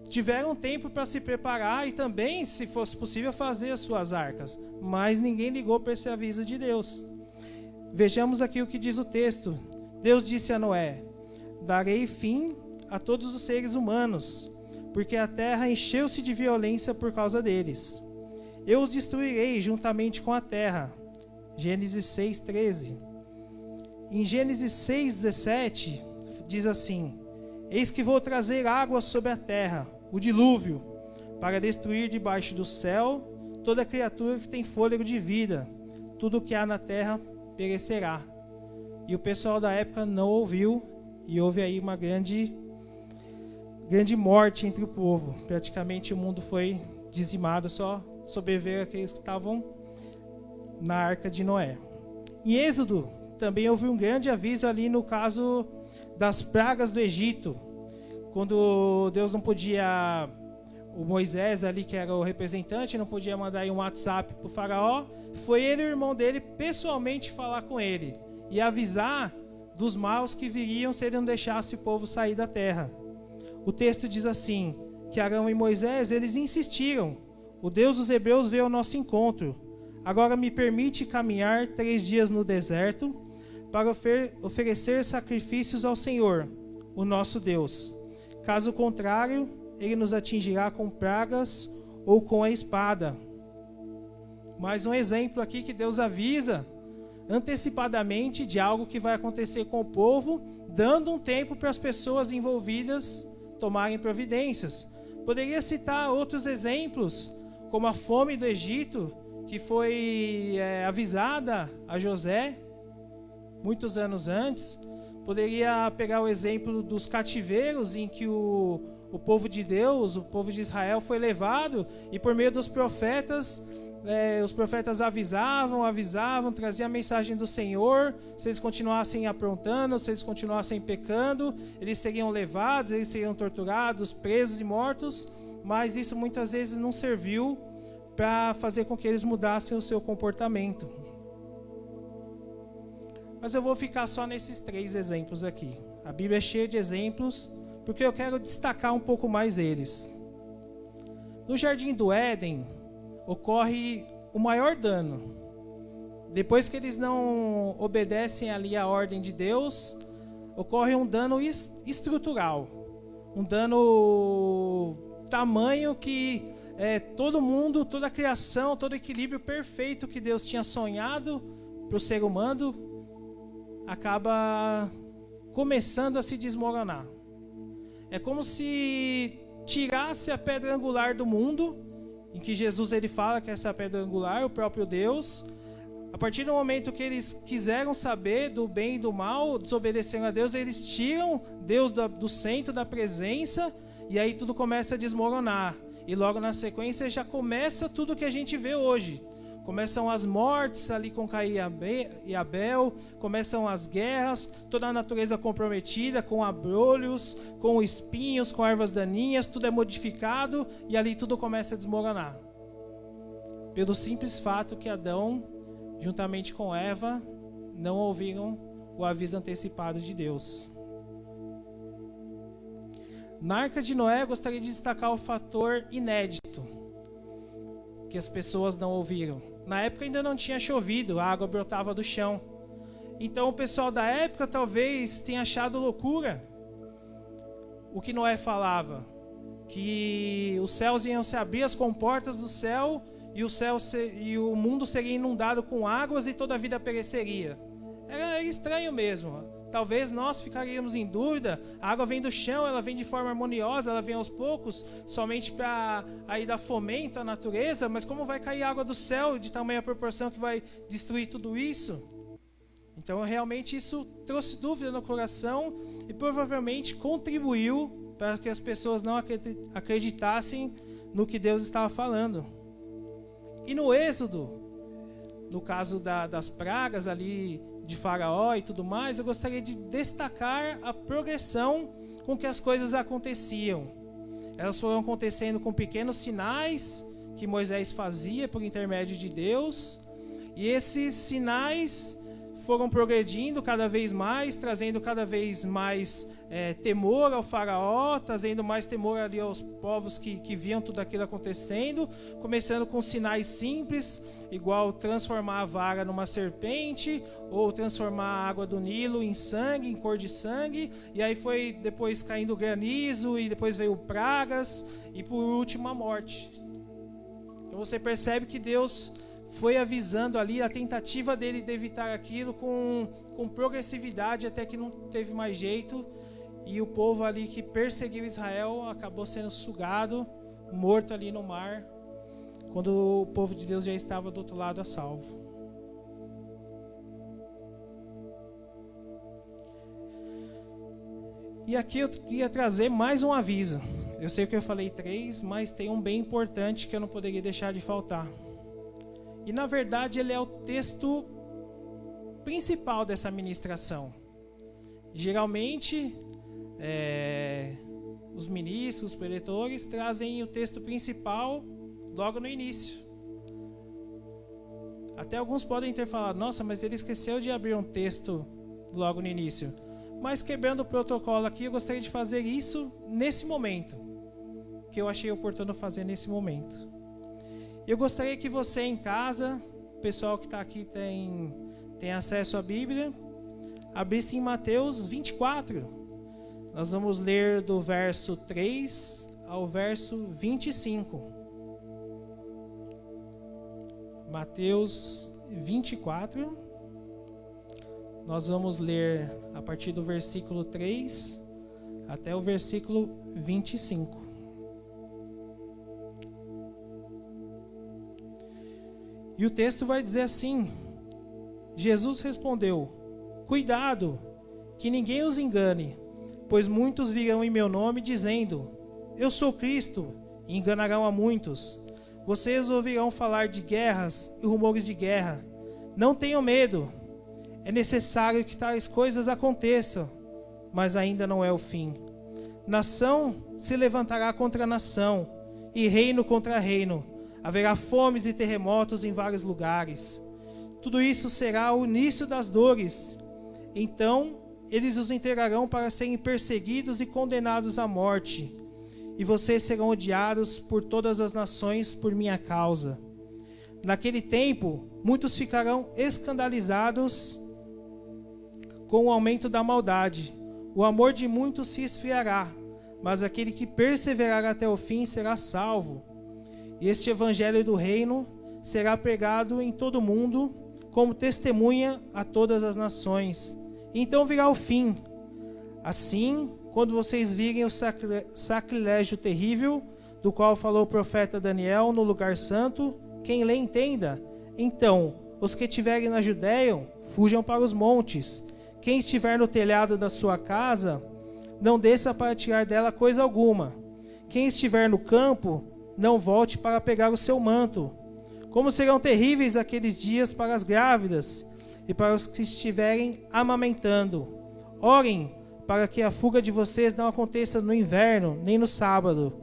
tiveram tempo para se preparar e também, se fosse possível, fazer as suas arcas. Mas ninguém ligou para esse aviso de Deus. Vejamos aqui o que diz o texto. Deus disse a Noé: darei fim a todos os seres humanos, porque a terra encheu-se de violência por causa deles. Eu os destruirei juntamente com a terra. Gênesis 6:13. Em Gênesis 6:17 diz assim: eis que vou trazer água sobre a terra, o dilúvio, para destruir debaixo do céu toda criatura que tem fôlego de vida. Tudo que há na terra perecerá. E o pessoal da época não ouviu, e houve aí uma grande morte entre o povo. Praticamente o mundo foi dizimado, só sobreviveram aqueles que estavam na arca de Noé. Em Êxodo também houve um grande aviso ali no caso das pragas do Egito, quando Deus não podia, o Moisés ali, que era o representante, não podia mandar aí um WhatsApp para o faraó, foi ele e o irmão dele pessoalmente falar com ele e avisar dos maus que viriam se ele não deixasse o povo sair da terra. O texto diz assim, que Arão e Moisés, eles insistiram: o Deus dos hebreus veio ao nosso encontro. Agora me permite caminhar 3 dias no deserto para oferecer sacrifícios ao Senhor, o nosso Deus. Caso contrário, ele nos atingirá com pragas ou com a espada. Mais um exemplo aqui que Deus avisa antecipadamente de algo que vai acontecer com o povo, dando um tempo para as pessoas envolvidas tomarem providências. Poderia citar outros exemplos, como a fome do Egito, que foi avisada a José muitos anos antes. Poderia pegar o exemplo dos cativeiros, em que o povo de Deus, o povo de Israel foi levado, e por meio dos profetas, os profetas avisavam, traziam a mensagem do Senhor. Se eles continuassem aprontando, se eles continuassem pecando, eles seriam levados, eles seriam torturados, presos e mortos. Mas isso muitas vezes não serviu para fazer com que eles mudassem o seu comportamento. Mas eu vou ficar só nesses 3 exemplos aqui. A Bíblia é cheia de exemplos, porque eu quero destacar um pouco mais eles. No Jardim do Éden, ocorre o maior dano. Depois que eles não obedecem ali a ordem de Deus, ocorre um dano estrutural. Um dano tamanho que todo mundo, toda a criação, todo o equilíbrio perfeito que Deus tinha sonhado para o ser humano acaba começando a se desmoronar. É como se tirasse a pedra angular do mundo, em que Jesus ele fala que essa pedra angular, o próprio Deus. A partir do momento que eles quiseram saber do bem e do mal, desobedecendo a Deus, eles tiram Deus do centro da presença, e aí tudo começa a desmoronar. E logo na sequência já começa tudo que a gente vê hoje. Começam as mortes ali com Caim e Abel, começam as guerras, toda a natureza comprometida, com abrolhos, com espinhos, com ervas daninhas, tudo é modificado e ali tudo começa a desmoronar. Pelo simples fato que Adão, juntamente com Eva, não ouviram o aviso antecipado de Deus. Na Arca de Noé, eu gostaria de destacar o fator inédito, que as pessoas não ouviram. Na época ainda não tinha chovido, a água brotava do chão. Então o pessoal da época talvez tenha achado loucura o que Noé falava, que os céus iam se abrir, as comportas do céu, e o mundo seria inundado com águas e toda a vida pereceria. Era estranho mesmo. Talvez nós ficaríamos em dúvida. A água vem do chão, ela vem de forma harmoniosa, ela vem aos poucos, somente para aí dar fomento à natureza, mas como vai cair água do céu de tamanha proporção que vai destruir tudo isso? Então realmente isso trouxe dúvida no coração e provavelmente contribuiu para que as pessoas não acreditassem no que Deus estava falando. E no Êxodo, no caso das pragas ali de Faraó e tudo mais, eu gostaria de destacar a progressão com que as coisas aconteciam. Elas foram acontecendo com pequenos sinais que Moisés fazia por intermédio de Deus, e esses sinais foram progredindo cada vez mais, trazendo cada vez mais temor ao faraó, trazendo mais temor ali aos povos que viam tudo aquilo acontecendo, começando com sinais simples, igual transformar a vara numa serpente, ou transformar a água do Nilo em sangue, em cor de sangue, e aí foi depois caindo granizo, e depois veio pragas, e por último a morte. Então você percebe que Deus foi avisando ali, a tentativa dele de evitar aquilo com progressividade, até que não teve mais jeito, e o povo ali que perseguiu Israel acabou sendo sugado morto ali no mar, quando o povo de Deus já estava do outro lado a salvo. E aqui eu queria trazer mais um aviso. Eu sei que eu falei 3, mas tem um bem importante que eu não poderia deixar de faltar. E na verdade ele é o texto principal dessa ministração. Geralmente, os ministros, os preletores trazem o texto principal logo no início. Até alguns podem ter falado, nossa, mas ele esqueceu de abrir um texto logo no início. Mas quebrando o protocolo aqui, eu gostaria de fazer isso nesse momento, que eu achei oportuno fazer nesse momento. Eu gostaria que você em casa, o pessoal que está aqui tem acesso à Bíblia, abrisse em Mateus 24. Nós vamos ler do verso 3 ao verso 25. Mateus 24. Nós vamos ler a partir do versículo 3 até o versículo 25. E o texto vai dizer assim: Jesus respondeu: cuidado, que ninguém os engane, pois muitos virão em meu nome dizendo: eu sou Cristo, e enganarão a muitos. Vocês ouvirão falar de guerras e rumores de guerra. Não tenham medo. É necessário que tais coisas aconteçam, mas ainda não é o fim. Nação se levantará contra nação, e reino contra reino. Haverá fomes e terremotos em vários lugares. Tudo isso será o início das dores. Então, eles os entregarão para serem perseguidos e condenados à morte. E vocês serão odiados por todas as nações por minha causa. Naquele tempo, muitos ficarão escandalizados com o aumento da maldade. O amor de muitos se esfriará, mas aquele que perseverar até o fim será salvo. E este evangelho do reino será pregado em todo o mundo, como testemunha a todas as nações. Então virá o fim. Assim, quando vocês virem o sacrilégio terrível, do qual falou o profeta Daniel no lugar santo, quem lê entenda. Então, os que estiverem na Judéia, fujam para os montes. Quem estiver no telhado da sua casa, não desça para tirar dela coisa alguma. Quem estiver no campo, não volte para pegar o seu manto. Como serão terríveis aqueles dias para as grávidas e para os que estiverem amamentando. Orem para que a fuga de vocês não aconteça no inverno, nem no sábado,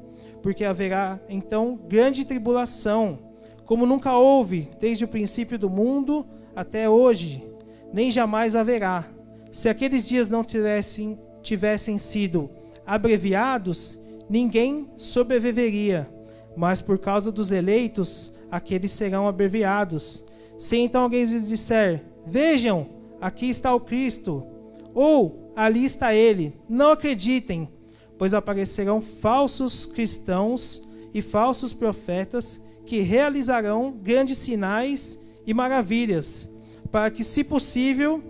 porque haverá então grande tribulação, como nunca houve desde o princípio do mundo até hoje, nem jamais haverá. Se aqueles dias não tivessem sido abreviados, ninguém sobreviveria, mas por causa dos eleitos, aqueles serão abreviados. Se então alguém lhes disser: vejam, aqui está o Cristo, ou ali está ele, não acreditem, pois aparecerão falsos cristãos e falsos profetas que realizarão grandes sinais e maravilhas, para que, se possível,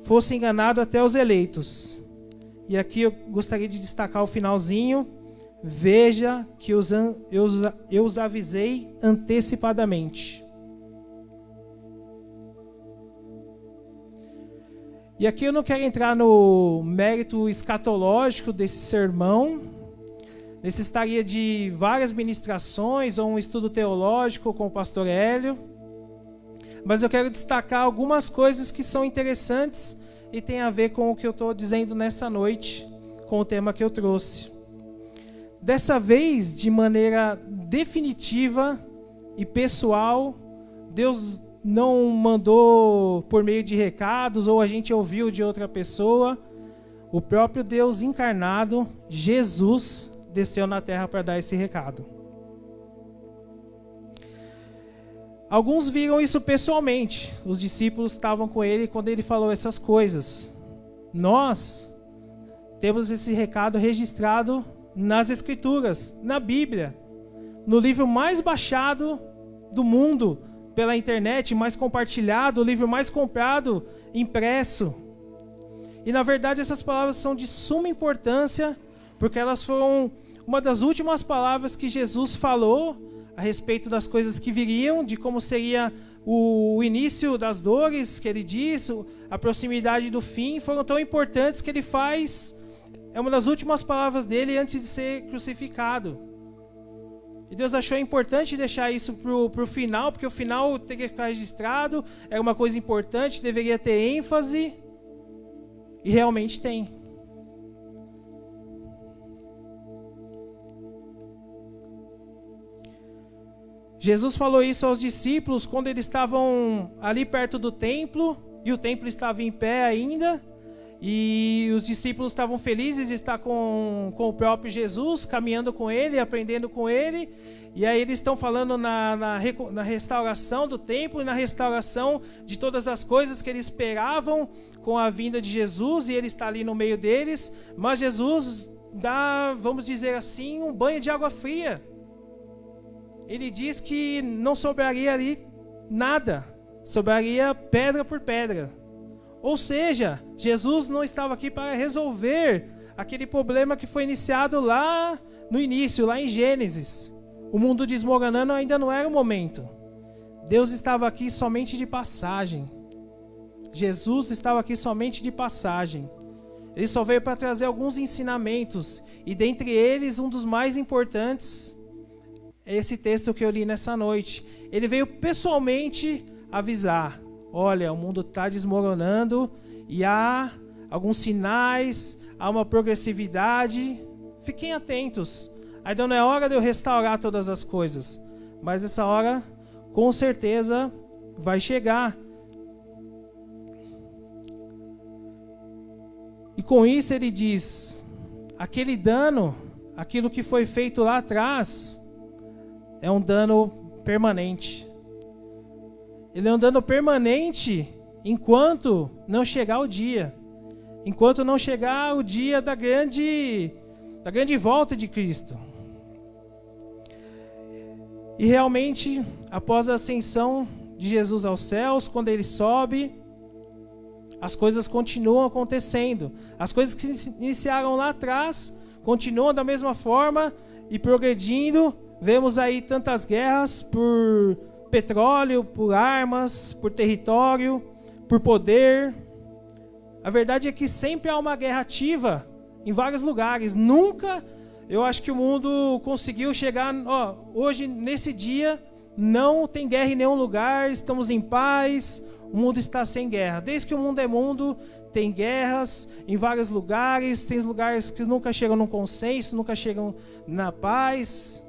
fosse enganado até os eleitos. E aqui eu gostaria de destacar o finalzinho: veja que eu os avisei antecipadamente. E aqui eu não quero entrar no mérito escatológico desse sermão. Necessitaria de várias ministrações ou um estudo teológico com o pastor Hélio. Mas eu quero destacar algumas coisas que são interessantes e tem a ver com o que eu estou dizendo nessa noite, com o tema que eu trouxe. Dessa vez, de maneira definitiva e pessoal, Deus não mandou por meio de recados ou a gente ouviu de outra pessoa. O próprio Deus encarnado, Jesus, desceu na terra para dar esse recado. Alguns viram isso pessoalmente. Os discípulos estavam com ele quando ele falou essas coisas. Nós temos esse recado registrado nas Escrituras, na Bíblia, no livro mais baixado do mundo pela internet, mais compartilhado, o livro mais comprado, impresso. E na verdade essas palavras são de suma importância, porque elas foram uma das últimas palavras que Jesus falou a respeito das coisas que viriam, de como seria o início das dores, que ele diz, a proximidade do fim, foram tão importantes que ele faz, é uma das últimas palavras dele antes de ser crucificado. E Deus achou importante deixar isso para o final, porque o final teria que ficar registrado, era uma coisa importante, deveria ter ênfase, e realmente tem. Jesus falou isso aos discípulos quando eles estavam ali perto do templo, e o templo estava em pé ainda, e os discípulos estavam felizes de estar com o próprio Jesus, caminhando com ele, aprendendo com ele, e aí eles estão falando na restauração do templo e na restauração de todas as coisas que eles esperavam com a vinda de Jesus, e ele está ali no meio deles, mas Jesus dá, vamos dizer assim, um banho de água fria. Ele diz que não sobraria ali nada, sobraria pedra por pedra. Ou seja, Jesus não estava aqui para resolver aquele problema que foi iniciado lá no início, lá em Gênesis. O mundo desmoronando ainda não era o momento. Deus estava aqui somente de passagem. Jesus estava aqui somente de passagem. Ele só veio para trazer alguns ensinamentos, e dentre eles, um dos mais importantes é esse texto que eu li nessa noite. Ele veio pessoalmente avisar: olha, o mundo está desmoronando e há alguns sinais, há uma progressividade. Fiquem atentos. Ainda não é hora de eu restaurar todas as coisas, mas essa hora com certeza vai chegar. E com isso ele diz: aquele dano, aquilo que foi feito lá atrás, é um dano permanente. Ele é um dano permanente enquanto não chegar o dia. Enquanto não chegar o dia da grande volta de Cristo. E realmente, após a ascensão de Jesus aos céus, quando ele sobe, as coisas continuam acontecendo. As coisas que se iniciaram lá atrás continuam da mesma forma e progredindo. Vemos aí tantas guerras por petróleo, por armas, por território, por poder. A verdade é que sempre há uma guerra ativa em vários lugares. Nunca, eu acho que o mundo conseguiu chegar... hoje, nesse dia, não tem guerra em nenhum lugar, estamos em paz, o mundo está sem guerra. Desde que o mundo é mundo, tem guerras em vários lugares, tem lugares que nunca chegam num consenso, nunca chegam na paz.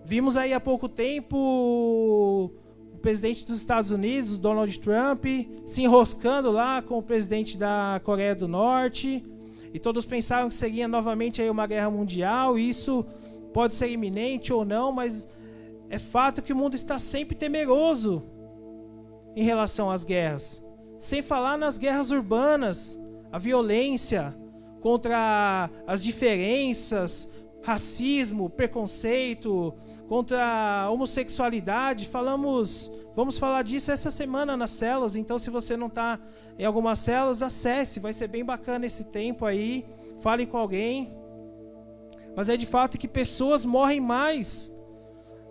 Vimos aí há pouco tempo o presidente dos Estados Unidos, Donald Trump, se enroscando lá com o presidente da Coreia do Norte, e todos pensaram que seria novamente aí uma guerra mundial. Isso pode ser iminente ou não, mas é fato que o mundo está sempre temeroso em relação às guerras. Sem falar nas guerras urbanas, a violência contra as diferenças, racismo, preconceito, contra a homossexualidade. Vamos falar disso essa semana nas células, então se você não está em algumas células, acesse, vai ser bem bacana esse tempo aí, fale com alguém. Mas é de fato que pessoas morrem mais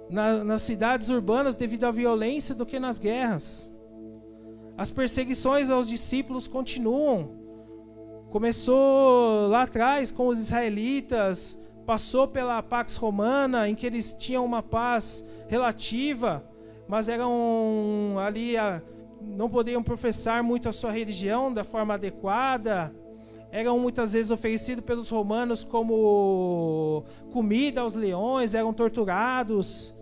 nas cidades urbanas devido à violência do que nas guerras. As perseguições aos discípulos continuam. Começou lá atrás com os israelitas, passou pela Pax Romana, em que eles tinham uma paz relativa, mas eram ali, não podiam professar muito a sua religião da forma adequada, eram muitas vezes oferecidos pelos romanos como comida aos leões, eram torturados.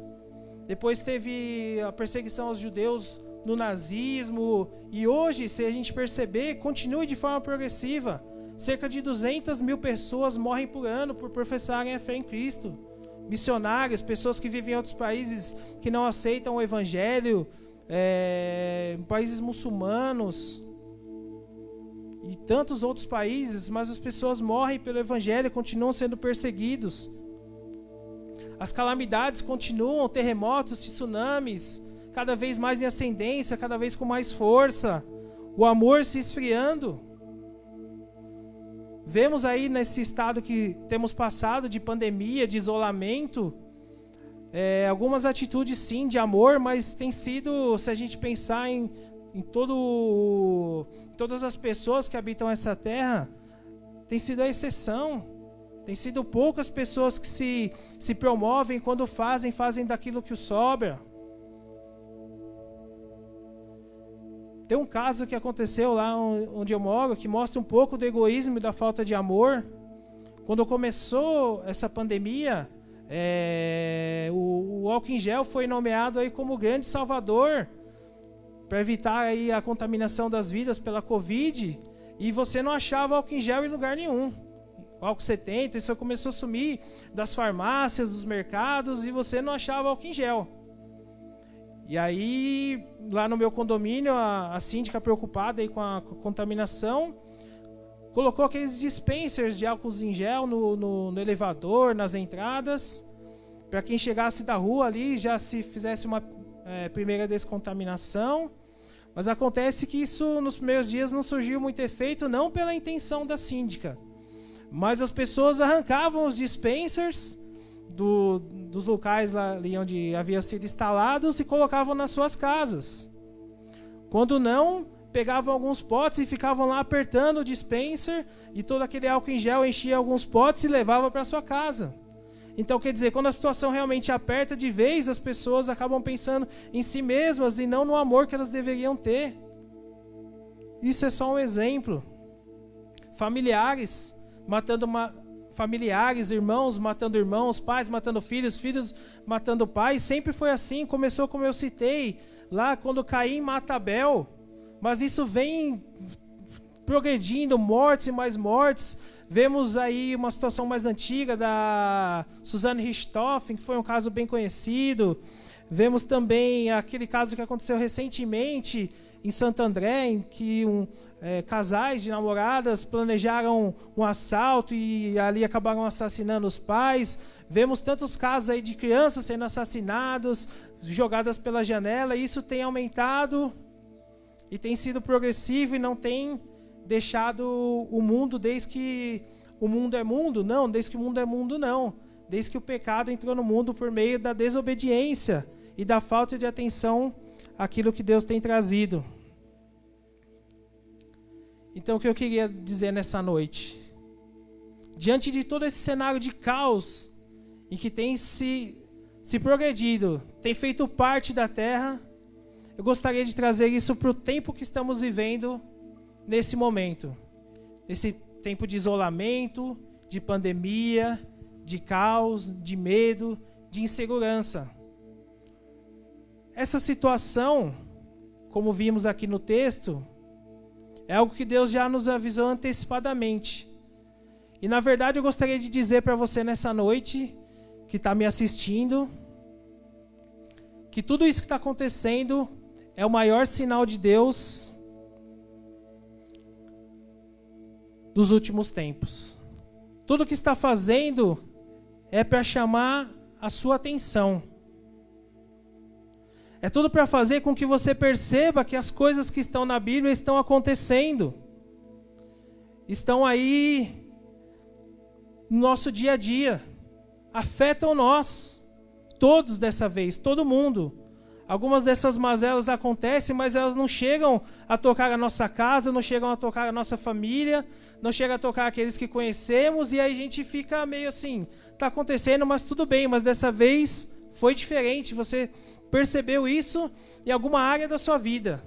Depois teve a perseguição aos judeus no nazismo, e hoje, se a gente perceber, continua de forma progressiva. Cerca de 200 mil pessoas morrem por ano por professarem a fé em Cristo. Missionários, pessoas que vivem em outros países que não aceitam o Evangelho, países muçulmanos e tantos outros países, mas as pessoas morrem pelo Evangelho, continuam sendo perseguidos. As calamidades continuam, terremotos, tsunamis, cada vez mais em ascendência, cada vez com mais força. O amor se esfriando. vemos aí nesse estado que temos passado de pandemia, de isolamento, algumas atitudes sim de amor, mas tem sido, se a gente pensar em todas as pessoas que habitam essa terra, tem sido a exceção. Tem sido poucas pessoas que se promovem quando fazem daquilo que o sobra. Tem um caso que aconteceu lá onde eu moro, que mostra um pouco do egoísmo e da falta de amor. Quando começou essa pandemia, o álcool em gel foi nomeado aí como grande salvador para evitar aí a contaminação das vidas pela Covid, e você não achava álcool em gel em lugar nenhum. O álcool 70, isso começou a sumir das farmácias, dos mercados, e você não achava álcool em gel. E aí, lá no meu condomínio, a síndica, preocupada aí com a contaminação, colocou aqueles dispensers de álcool em gel no elevador, nas entradas, para quem chegasse da rua ali já se fizesse uma primeira descontaminação. Mas acontece que isso nos primeiros dias não surgiu muito efeito, não pela intenção da síndica, mas as pessoas arrancavam os dispensers dos locais lá ali onde havia sido instalados e colocavam nas suas casas. Quando não, pegavam alguns potes e ficavam lá apertando o dispenser, e todo aquele álcool em gel enchia alguns potes e levava para sua casa. Então, quer dizer, quando a situação realmente aperta de vez, as pessoas acabam pensando em si mesmas e não no amor que elas deveriam ter. Isso é só um exemplo. Familiares irmãos matando irmãos, pais matando filhos, filhos matando pais. Sempre foi assim. Começou, como eu citei, lá quando Caim mata Abel. Mas isso vem progredindo, mortes e mais mortes. Vemos aí uma situação mais antiga da Suzanne Richthofen, que foi um caso bem conhecido. Vemos também aquele caso que aconteceu recentemente em Santo André, em que casais de namoradas planejaram um assalto e ali acabaram assassinando os pais. Vemos tantos casos aí de crianças sendo assassinados, jogadas pela janela. Isso tem aumentado e tem sido progressivo e não tem deixado o mundo desde que o mundo é mundo, não, desde que o mundo é mundo, não. Desde que o pecado entrou no mundo por meio da desobediência e da falta de atenção àquilo que Deus tem trazido. Então, o que eu queria dizer nessa noite? Diante de todo esse cenário de caos em que tem se progredido, tem feito parte da terra, eu gostaria de trazer isso para o tempo que estamos vivendo nesse momento. Nesse tempo de isolamento, de pandemia, de caos, de medo, de insegurança. Essa situação, como vimos aqui no texto, é algo que Deus já nos avisou antecipadamente. E na verdade eu gostaria de dizer para você nessa noite, que está me assistindo, que tudo isso que está acontecendo é o maior sinal de Deus dos últimos tempos. Tudo o que está fazendo é para chamar a sua atenção. É tudo para fazer com que você perceba que as coisas que estão na Bíblia estão acontecendo. Estão aí no nosso dia a dia. Afetam nós. Todos dessa vez, todo mundo. Algumas dessas mazelas acontecem, mas elas não chegam a tocar a nossa casa, não chegam a tocar a nossa família, não chegam a tocar aqueles que conhecemos, e aí a gente fica meio assim, está acontecendo, mas tudo bem, mas dessa vez foi diferente, você percebeu isso em alguma área da sua vida.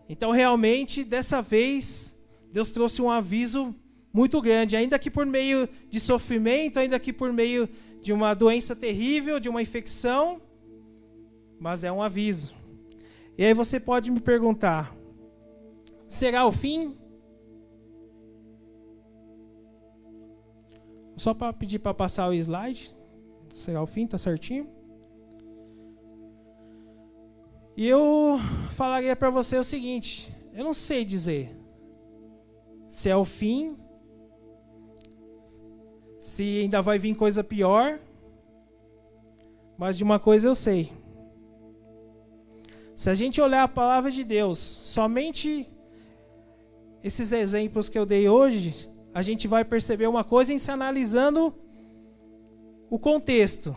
Então realmente, dessa vez, Deus trouxe um aviso muito grande, ainda que por meio de sofrimento, ainda que por meio de uma doença terrível, de uma infecção, mas é um aviso. E aí você pode me perguntar, será o fim? Só para pedir para passar o slide. Será o fim? Tá certinho? E eu falaria para você o seguinte, eu não sei dizer se é o fim, se ainda vai vir coisa pior, mas de uma coisa eu sei. Se a gente olhar a palavra de Deus, somente esses exemplos que eu dei hoje, a gente vai perceber uma coisa em se analisando o contexto.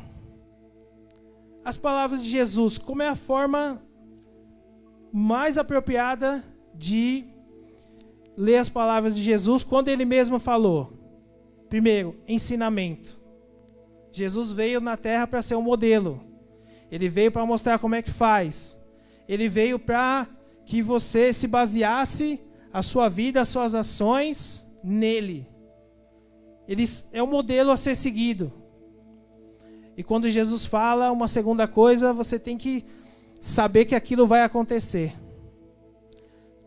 As palavras de Jesus, como é a forma mais apropriada de ler as palavras de Jesus quando ele mesmo falou? Primeiro, ensinamento. Jesus veio na terra para ser um modelo. Ele veio para mostrar como é que faz. Ele veio para que você se baseasse a sua vida, as suas ações nele. Ele é um modelo a ser seguido. E quando Jesus fala uma segunda coisa, você tem que saber que aquilo vai acontecer.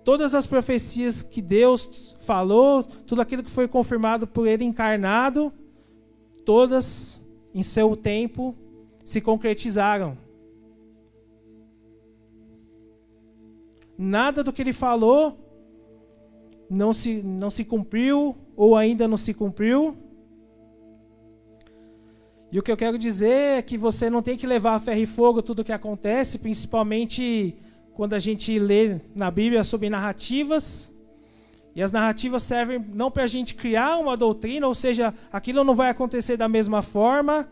Todas as profecias que Deus falou, tudo aquilo que foi confirmado por ele encarnado, todas em seu tempo se concretizaram. Nada do que ele falou não se cumpriu ou ainda não se cumpriu. E o que eu quero dizer é que você não tem que levar a ferro e fogo tudo o que acontece, principalmente quando a gente lê na Bíblia sobre narrativas. E as narrativas servem não para a gente criar uma doutrina, ou seja, aquilo não vai acontecer da mesma forma,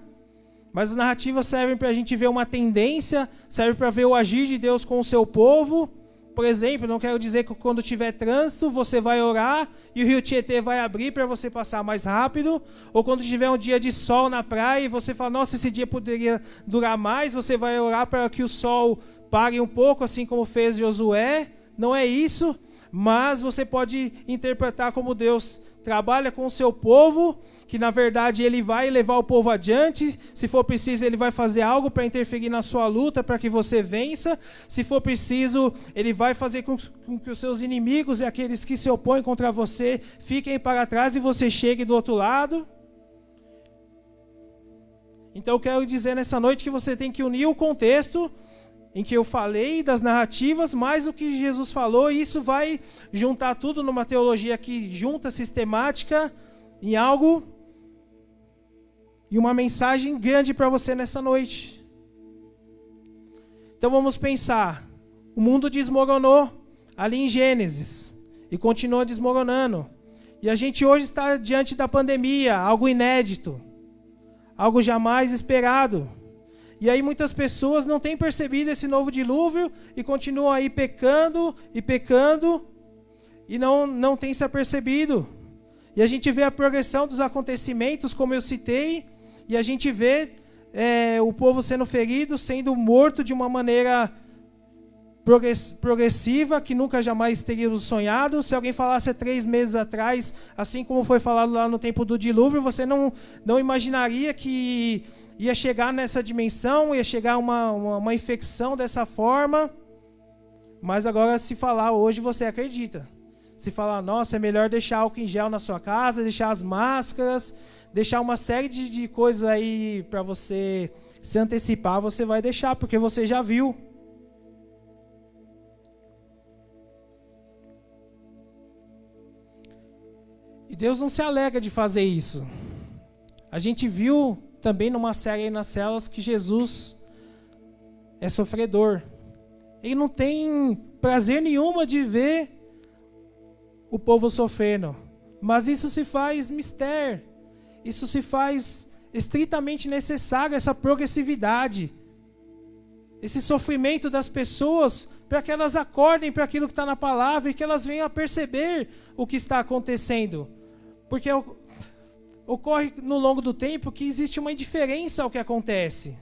mas as narrativas servem para a gente ver uma tendência, servem para ver o agir de Deus com o seu povo. Por exemplo, não quero dizer que quando tiver trânsito, você vai orar e o rio Tietê vai abrir para você passar mais rápido. Ou quando tiver um dia de sol na praia e você fala, nossa, esse dia poderia durar mais, você vai orar para que o sol pare um pouco, assim como fez Josué. Não é isso, mas você pode interpretar como Deus trabalha com o seu povo, que na verdade ele vai levar o povo adiante. Se for preciso, ele vai fazer algo para interferir na sua luta, para que você vença. Se for preciso, ele vai fazer com que os seus inimigos e aqueles que se opõem contra você fiquem para trás e você chegue do outro lado. Então eu quero dizer nessa noite que você tem que unir o contexto em que eu falei das narrativas, mais o que Jesus falou, e isso vai juntar tudo numa teologia que junta sistemática em algo e uma mensagem grande para você nessa noite. Então vamos pensar, o mundo desmoronou ali em Gênesis e continua desmoronando. E a gente hoje está diante da pandemia, algo inédito, algo jamais esperado. E aí muitas pessoas não têm percebido esse novo dilúvio e continuam aí pecando e não têm se apercebido. E a gente vê a progressão dos acontecimentos, como eu citei, e a gente vê o povo sendo ferido, sendo morto de uma maneira progressiva, que nunca jamais teríamos sonhado. Se alguém falasse há 3 meses atrás, assim como foi falado lá no tempo do dilúvio, você não imaginaria que ia chegar nessa dimensão, ia chegar uma infecção dessa forma. Mas agora, se falar hoje, você acredita. Se falar, nossa, é melhor deixar álcool em gel na sua casa, deixar as máscaras, deixar uma série de coisas aí para você se antecipar, você vai deixar, porque você já viu. E Deus não se alegra de fazer isso. A gente viu também numa série aí nas células que Jesus é sofredor. Ele não tem prazer nenhuma de ver o povo sofrendo. Mas isso se faz mistério. Isso se faz estritamente necessário, essa progressividade. Esse sofrimento das pessoas, para que elas acordem para aquilo que está na palavra e que elas venham a perceber o que está acontecendo. Porque ocorre no longo do tempo que existe uma indiferença ao que acontece.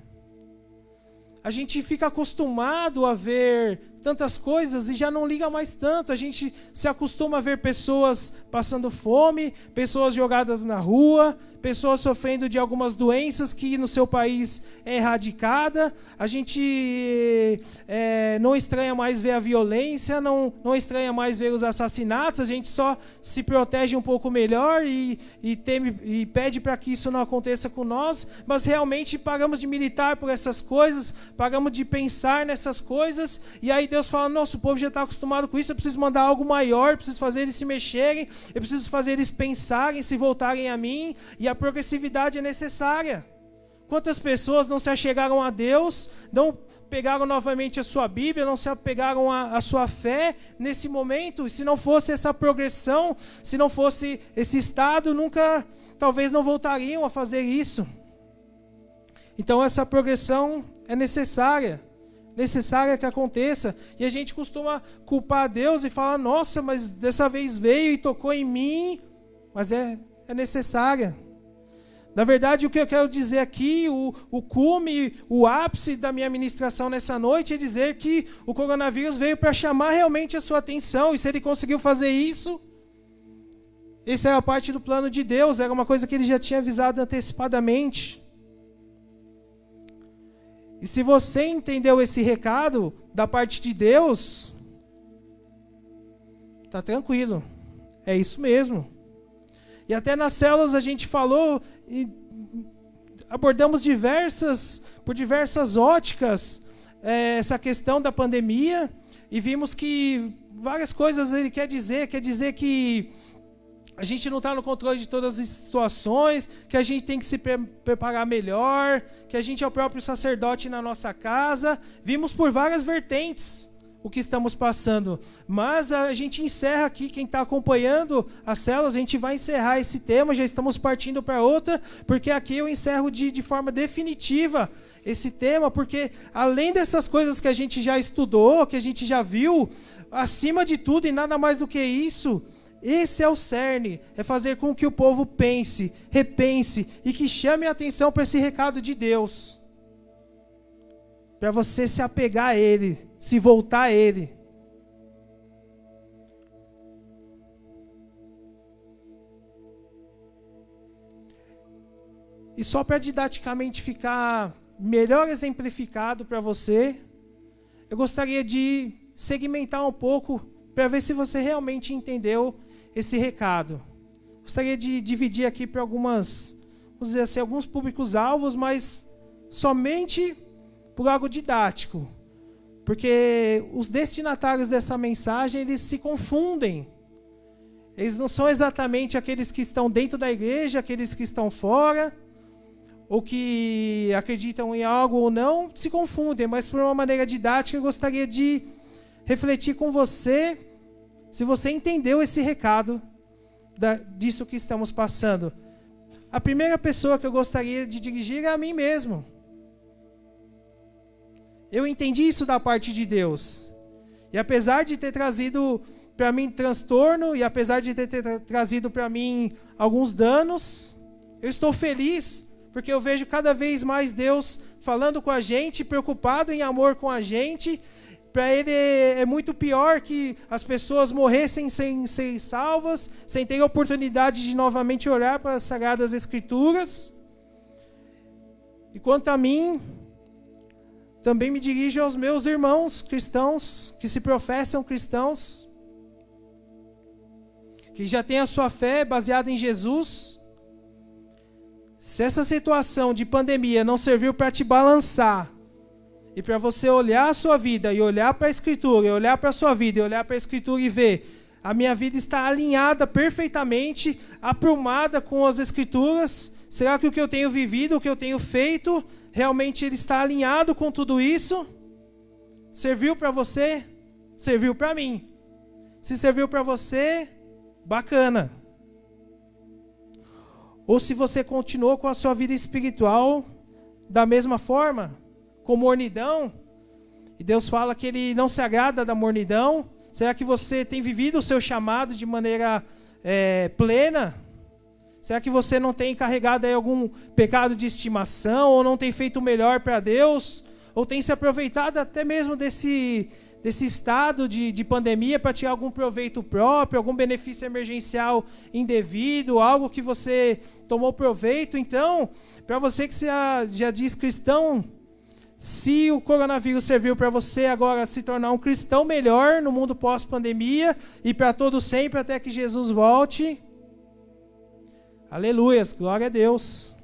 A gente fica acostumado a ver tantas coisas e já não liga mais tanto. A gente se acostuma a ver pessoas passando fome, pessoas jogadas na rua, pessoas sofrendo de algumas doenças que no seu país é erradicada. A gente não estranha mais ver a violência, não estranha mais ver os assassinatos. A gente só se protege um pouco melhor e pede para que isso não aconteça com nós. Mas realmente paramos de militar por essas coisas, paramos de pensar nessas coisas. E aí Deus fala, nossa, o povo já está acostumado com isso, eu preciso mandar algo maior, eu preciso fazer eles se mexerem, eu preciso fazer eles pensarem, se voltarem a mim. E a progressividade é necessária. Quantas pessoas não se achegaram a Deus, não pegaram novamente a sua Bíblia, não se apegaram à sua fé nesse momento? E se não fosse essa progressão, se não fosse esse estado, talvez não voltariam a fazer isso. Então essa progressão é necessária que aconteça. E a gente costuma culpar a Deus e falar, nossa, mas dessa vez veio e tocou em mim, mas é necessária. Na verdade, o que eu quero dizer aqui, o cume, o ápice da minha ministração nessa noite é dizer que o coronavírus veio para chamar realmente a sua atenção, e se ele conseguiu fazer isso, essa era parte do plano de Deus, era uma coisa que ele já tinha avisado antecipadamente. E se você entendeu esse recado da parte de Deus, tá tranquilo, é isso mesmo. E até nas células a gente falou e abordamos por diversas óticas essa questão da pandemia, e vimos que várias coisas ele quer dizer que a gente não está no controle de todas as situações, que a gente tem que se preparar melhor, que a gente é o próprio sacerdote na nossa casa. Vimos por várias vertentes o que estamos passando, mas a gente encerra aqui, quem está acompanhando as células, a gente vai encerrar esse tema, já estamos partindo para outra, porque aqui eu encerro de forma definitiva esse tema, porque além dessas coisas que a gente já estudou, que a gente já viu, acima de tudo e nada mais do que isso, esse é o cerne, é fazer com que o povo pense, repense e que chame a atenção para esse recado de Deus. Para você se apegar a Ele, se voltar a Ele. E só para didaticamente ficar melhor exemplificado para você, eu gostaria de segmentar um pouco para ver se você realmente entendeu esse recado. Gostaria de dividir aqui para alguns públicos-alvos, mas somente por algo didático, porque os destinatários dessa mensagem, eles se confundem. Eles não são exatamente aqueles que estão dentro da igreja, aqueles que estão fora, ou que acreditam em algo ou não, se confundem, mas por uma maneira didática eu gostaria de refletir com você, se você entendeu esse recado disso que estamos passando. A primeira pessoa que eu gostaria de dirigir é a mim mesmo. Eu entendi isso da parte de Deus. E apesar de ter trazido para mim transtorno, e apesar de ter trazido para mim alguns danos, eu estou feliz, porque eu vejo cada vez mais Deus falando com a gente, preocupado em amor com a gente. Para Ele é muito pior que as pessoas morressem sem ser salvas, sem ter a oportunidade de novamente olhar para as Sagradas Escrituras. E quanto a mim, também me dirijo aos meus irmãos cristãos, que se professam cristãos, que já têm a sua fé baseada em Jesus. Se essa situação de pandemia não serviu para te balançar, e para você olhar a sua vida, e olhar para a Escritura, e olhar para a sua vida, e olhar para a Escritura e ver, a minha vida está alinhada perfeitamente, aprumada com as Escrituras, será que o que eu tenho vivido, o que eu tenho feito, realmente ele está alinhado com tudo isso? Serviu para você? Serviu para mim. Se serviu para você, bacana. Ou se você continuou com a sua vida espiritual da mesma forma, com mornidão, e Deus fala que Ele não se agrada da mornidão, será que você tem vivido o seu chamado de maneira plena? Será que você não tem carregado aí algum pecado de estimação, ou não tem feito o melhor para Deus, ou tem se aproveitado até mesmo desse estado de pandemia para tirar algum proveito próprio, algum benefício emergencial indevido, algo que você tomou proveito? Então, para você que já diz cristão, se o coronavírus serviu para você agora se tornar um cristão melhor no mundo pós-pandemia e para todo sempre até que Jesus volte, aleluias, glória a Deus.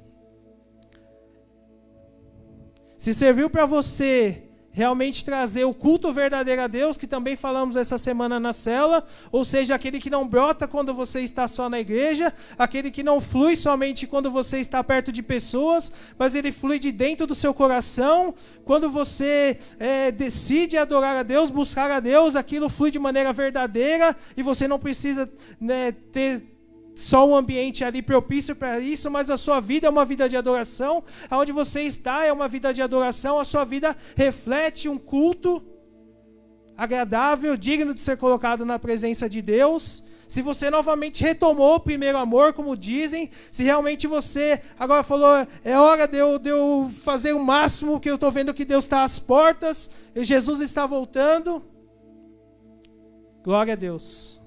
Se serviu para você realmente trazer o culto verdadeiro a Deus, que também falamos essa semana na célula, ou seja, aquele que não brota quando você está só na igreja, aquele que não flui somente quando você está perto de pessoas, mas ele flui de dentro do seu coração. Quando você decide adorar a Deus, buscar a Deus, aquilo flui de maneira verdadeira, e você não precisa, né, ter só um ambiente ali propício para isso, mas a sua vida é uma vida de adoração. Aonde você está é uma vida de adoração. A sua vida reflete um culto agradável, digno de ser colocado na presença de Deus. Se você novamente retomou o primeiro amor, como dizem, se realmente você agora falou, é hora de eu fazer o máximo, que eu estou vendo que Deus está às portas, e Jesus está voltando, glória a Deus.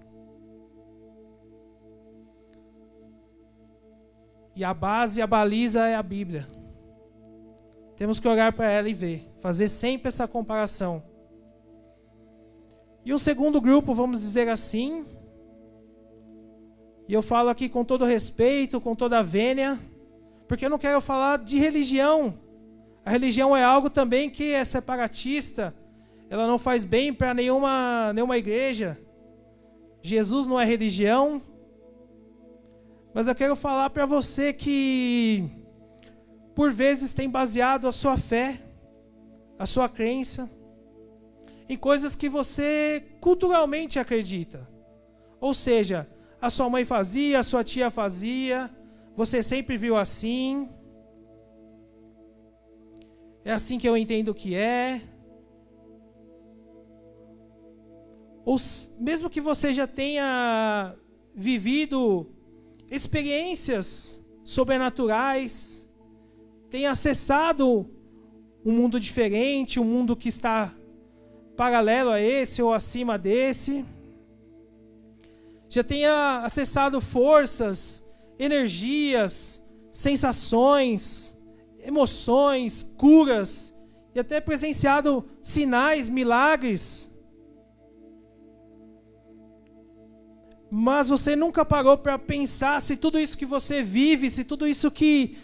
E a base, a baliza é a Bíblia. Temos que olhar para ela e ver. Fazer sempre essa comparação. E um segundo grupo, vamos dizer assim. E eu falo aqui com todo respeito, com toda a vênia. Porque eu não quero falar de religião. A religião é algo também que é separatista. Ela não faz bem para nenhuma igreja. Jesus não é religião. Mas eu quero falar para você que, por vezes, tem baseado a sua fé, a sua crença, em coisas que você culturalmente acredita. Ou seja, a sua mãe fazia, a sua tia fazia, você sempre viu assim. É assim que eu entendo que é. Ou mesmo que você já tenha vivido experiências sobrenaturais, tenha acessado um mundo diferente, um mundo que está paralelo a esse ou acima desse, já tenha acessado forças, energias, sensações, emoções, curas, e até presenciado sinais, milagres. Mas você nunca parou para pensar se tudo isso que você vive, se tudo isso que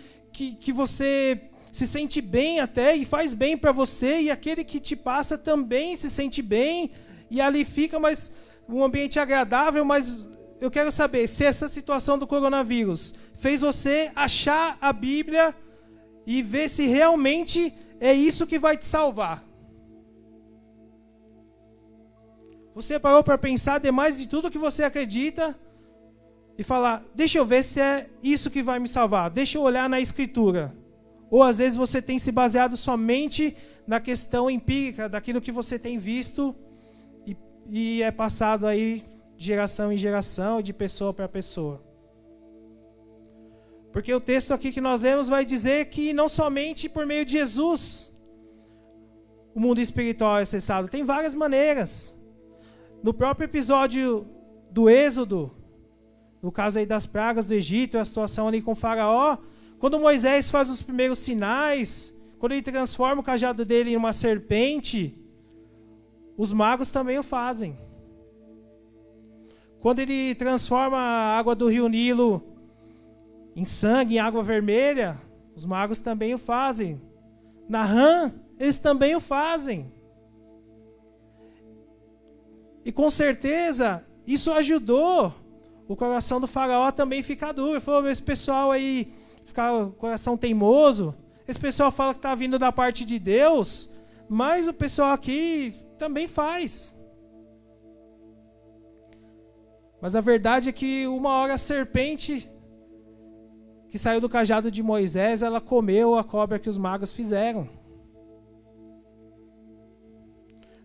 você se sente bem até e faz bem para você, e aquele que te passa também se sente bem, e ali fica um ambiente agradável. Mas eu quero saber se essa situação do coronavírus fez você achar a Bíblia e ver se realmente é isso que vai te salvar. Você parou para pensar demais de tudo que você acredita e falar, deixa eu ver se é isso que vai me salvar, deixa eu olhar na Escritura. Ou às vezes você tem se baseado somente na questão empírica, daquilo que você tem visto e é passado aí de geração em geração, de pessoa para pessoa. Porque o texto aqui que nós lemos vai dizer que não somente por meio de Jesus o mundo espiritual é acessado, tem várias maneiras. No próprio episódio do Êxodo, no caso aí das pragas do Egito, a situação ali com o faraó, quando Moisés faz os primeiros sinais, quando ele transforma o cajado dele em uma serpente, os magos também o fazem. Quando ele transforma a água do rio Nilo em sangue, em água vermelha, os magos também o fazem. Na rã, eles também o fazem. E com certeza, isso ajudou o coração do faraó também ficar duro. Ele falou, esse pessoal aí, ficar o coração teimoso, esse pessoal fala que está vindo da parte de Deus, mas o pessoal aqui também faz. Mas a verdade é que uma hora a serpente que saiu do cajado de Moisés, ela comeu a cobra que os magos fizeram.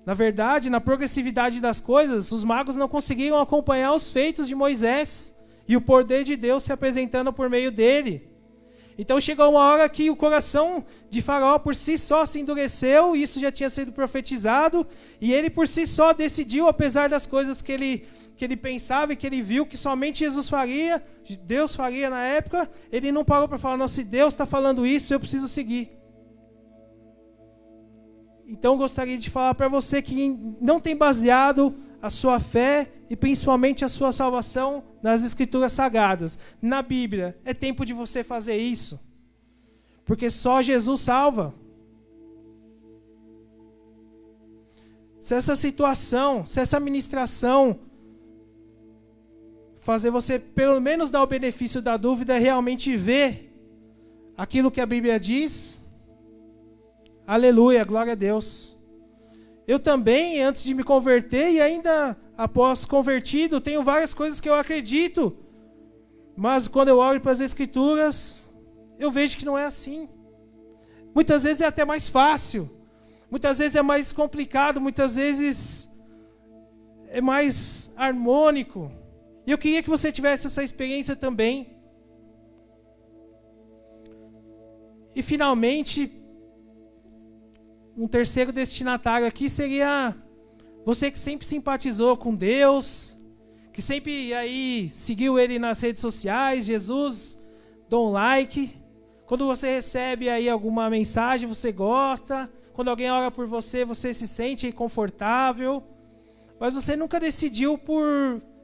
Na verdade, na progressividade das coisas, os magos não conseguiram acompanhar os feitos de Moisés e o poder de Deus se apresentando por meio dele. Então chegou uma hora que o coração de Faraó por si só se endureceu, e isso já tinha sido profetizado, e ele por si só decidiu, apesar das coisas que ele pensava e que ele viu que somente Jesus faria, Deus faria na época, ele não parou para falar, não, se Deus está falando isso, eu preciso seguir. Então eu gostaria de falar para você que não tem baseado a sua fé e principalmente a sua salvação nas Escrituras Sagradas, na Bíblia. É tempo de você fazer isso. Porque só Jesus salva. se essa situação, se essa ministração fazer você pelo menos dar o benefício da dúvida, realmente ver aquilo que a Bíblia diz, aleluia, glória a Deus. Eu também, antes de me converter e ainda após convertido, tenho várias coisas que eu acredito, mas quando eu olho para as Escrituras, eu vejo que não é assim. Muitas vezes é até mais fácil, muitas vezes é mais complicado, muitas vezes é mais harmônico. E eu queria que você tivesse essa experiência também. E finalmente, um terceiro destinatário aqui seria você que sempre simpatizou com Deus, que sempre aí seguiu ele nas redes sociais, Jesus, dá um like. Quando você recebe aí alguma mensagem, você gosta. Quando alguém ora por você, você se sente confortável. Mas você nunca decidiu por...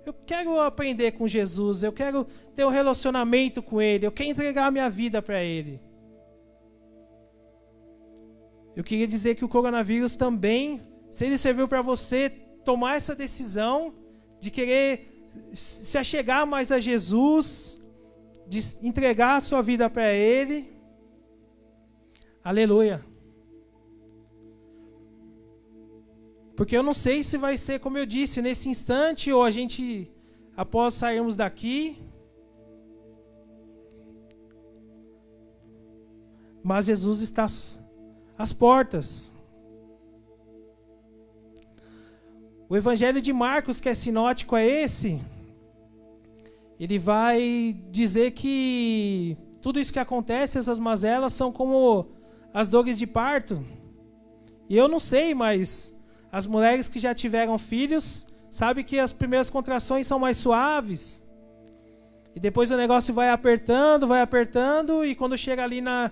Eu quero aprender com Jesus, eu quero ter um relacionamento com Ele, eu quero entregar a minha vida para Ele. Eu queria dizer que o coronavírus também, se ele serviu para você tomar essa decisão de querer se achegar mais a Jesus, de entregar a sua vida para Ele. Aleluia. Porque eu não sei se vai ser, como eu disse, nesse instante ou a gente, após sairmos daqui. Mas Jesus está às portas. O Evangelho de Marcos, que é sinótico a esse, ele vai dizer que tudo isso que acontece, essas mazelas, são como as dores de parto. E eu não sei, mas as mulheres que já tiveram filhos sabem que as primeiras contrações são mais suaves. E depois o negócio vai apertando, e quando chega ali na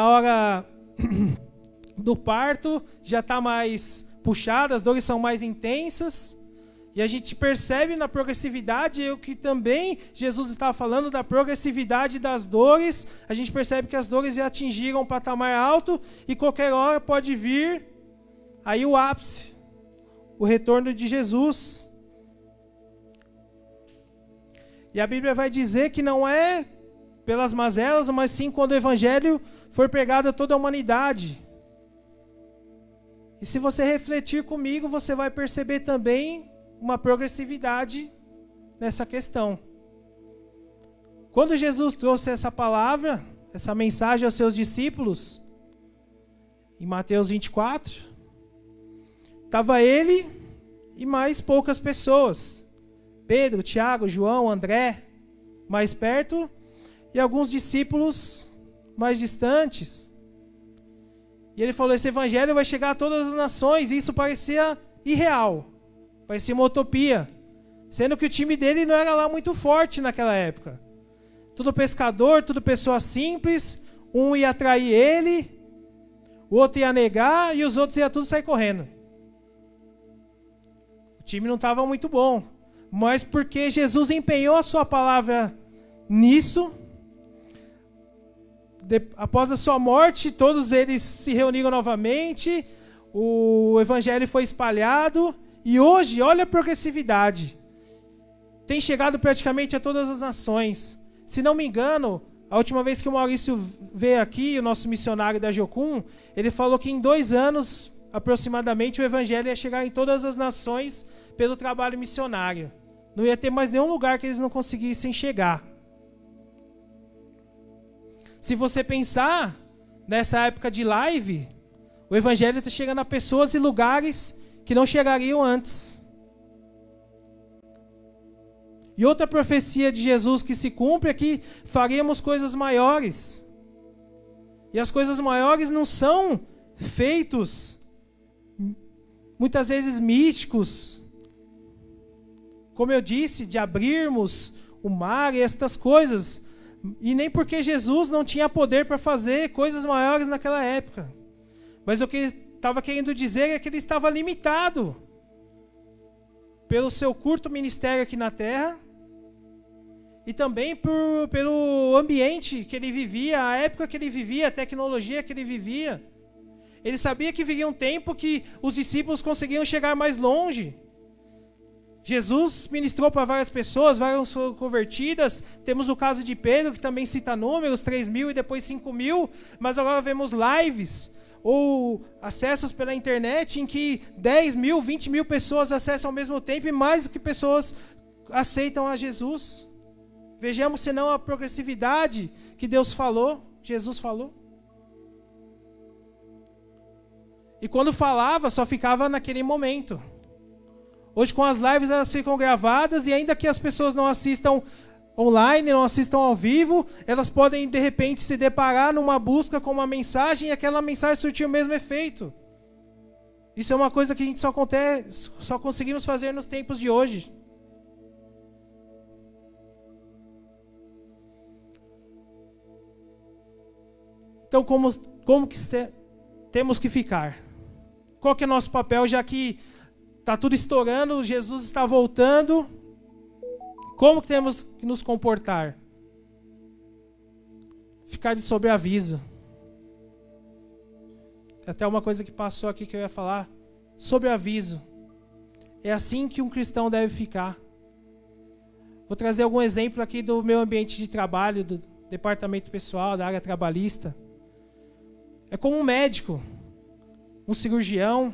hora do parto, já está mais puxado, as dores são mais intensas. E a gente percebe na progressividade, o que também Jesus estava falando da progressividade das dores. A gente percebe que as dores já atingiram um patamar alto e qualquer hora pode vir aí o ápice, o retorno de Jesus. E a Bíblia vai dizer que não é pelas mazelas, mas sim quando o Evangelho for pregado a toda a humanidade. E se você refletir comigo, você vai perceber também uma progressividade nessa questão. Quando Jesus trouxe essa palavra, essa mensagem aos seus discípulos, em Mateus 24, estava ele e mais poucas pessoas. Pedro, Tiago, João, André, mais perto, e alguns discípulos mais distantes. E ele falou, esse evangelho vai chegar a todas as nações, e isso parecia irreal. Parecia uma utopia, sendo que o time dele não era lá muito forte naquela época. Tudo pescador, tudo pessoa simples, um ia atrair ele, o outro ia negar e os outros iam tudo sair correndo. O time não estava muito bom, mas porque Jesus empenhou a sua palavra nisso, após a sua morte, todos eles se reuniram novamente, o evangelho foi espalhado. E hoje, olha a progressividade. Tem chegado praticamente a todas as nações. Se não me engano, a última vez que o Maurício veio aqui, o nosso missionário da Jocum, ele falou que em 2 anos, aproximadamente, o evangelho ia chegar em todas as nações pelo trabalho missionário. Não ia ter mais nenhum lugar que eles não conseguissem chegar. Se você pensar, nessa época de live, o evangelho está chegando a pessoas e lugares que não chegariam antes. E outra profecia de Jesus que se cumpre é que faríamos coisas maiores. E as coisas maiores não são feitos, muitas vezes místicos, como eu disse, de abrirmos o mar e estas coisas. E nem porque Jesus não tinha poder para fazer coisas maiores naquela época. Mas o que estava querendo dizer é que ele estava limitado pelo seu curto ministério aqui na terra e também pelo ambiente que ele vivia, a época que ele vivia, a tecnologia que ele vivia. Ele sabia que viria um tempo que os discípulos conseguiam chegar mais longe. Jesus ministrou para várias pessoas, várias foram convertidas. Temos o caso de Pedro, que também cita números, 3.000 e depois 5.000. Mas agora vemos lives ou acessos pela internet em que 10.000, 20.000 pessoas acessam ao mesmo tempo e mais do que pessoas aceitam a Jesus. Vejamos senão a progressividade que Deus falou, Jesus falou. E quando falava, só ficava naquele momento. Hoje com as lives elas ficam gravadas e ainda que as pessoas não assistam online, não assistam ao vivo, elas podem de repente se deparar numa busca com uma mensagem e aquela mensagem surtir o mesmo efeito. Isso é uma coisa que a gente só conseguimos fazer nos tempos de hoje. Então como que temos que ficar? Qual que é o nosso papel, já que está tudo estourando, Jesus está voltando? Como que temos que nos comportar? Ficar de sobreaviso. Até uma coisa que passou aqui que eu ia falar. Sobreaviso. É assim que um cristão deve ficar. Vou trazer algum exemplo aqui do meu ambiente de trabalho, do departamento pessoal, da área trabalhista. É como um médico, um cirurgião.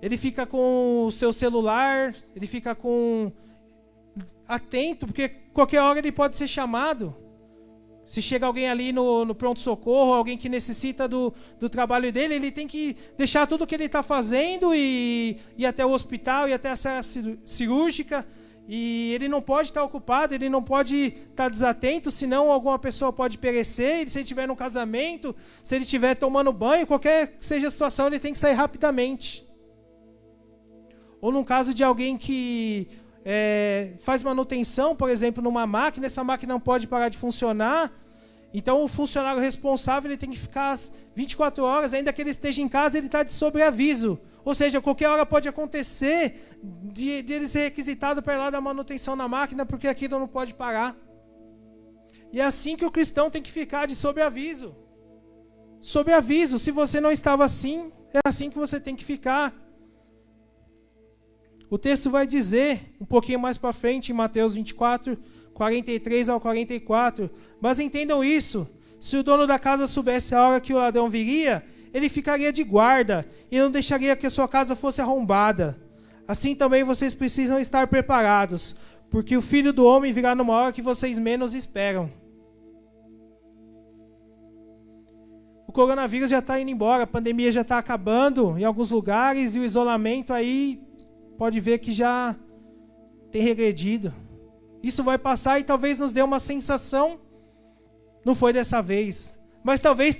Ele fica com o seu celular, ele fica atento, porque qualquer hora ele pode ser chamado. Se chega alguém ali no pronto-socorro, alguém que necessita do trabalho dele, ele tem que deixar tudo o que ele está fazendo e ir até o hospital, ir até a sala cirúrgica. E ele não pode estar ocupado, ele não pode estar desatento, senão alguma pessoa pode perecer. Se ele estiver no casamento, se ele estiver tomando banho, qualquer que seja a situação, ele tem que sair rapidamente. Ou num caso de alguém que faz manutenção, por exemplo, numa máquina, essa máquina não pode parar de funcionar, então o funcionário responsável ele tem que ficar 24 horas, ainda que ele esteja em casa, ele está de sobreaviso. Ou seja, qualquer hora pode acontecer de ele ser requisitado para ir lá dar manutenção na máquina, porque aquilo não pode parar. E é assim que o cristão tem que ficar, de sobreaviso. Sobreaviso, se você não estava assim, é assim que você tem que ficar. O texto vai dizer, um pouquinho mais para frente, em Mateus 24, 43 ao 44, mas entendam isso, se o dono da casa soubesse a hora que o ladrão viria, ele ficaria de guarda e não deixaria que a sua casa fosse arrombada. Assim também vocês precisam estar preparados, porque o Filho do Homem virá numa hora que vocês menos esperam. O coronavírus já está indo embora, a pandemia já está acabando em alguns lugares e o isolamento aí pode ver que já tem regredido. Isso vai passar e talvez nos dê uma sensação, não foi dessa vez, mas talvez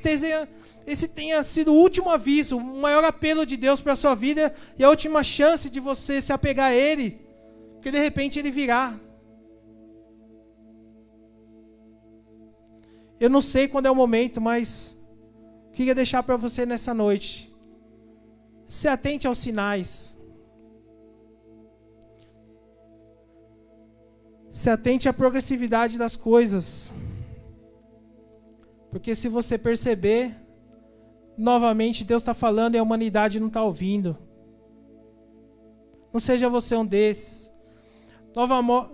esse tenha sido o último aviso, o maior apelo de Deus para a sua vida e a última chance de você se apegar a Ele, porque de repente Ele virá. Eu não sei quando é o momento, mas queria deixar para você nessa noite. Se atente aos sinais. Se atente à progressividade das coisas. Porque se você perceber, novamente Deus está falando e a humanidade não está ouvindo. Não seja você um desses.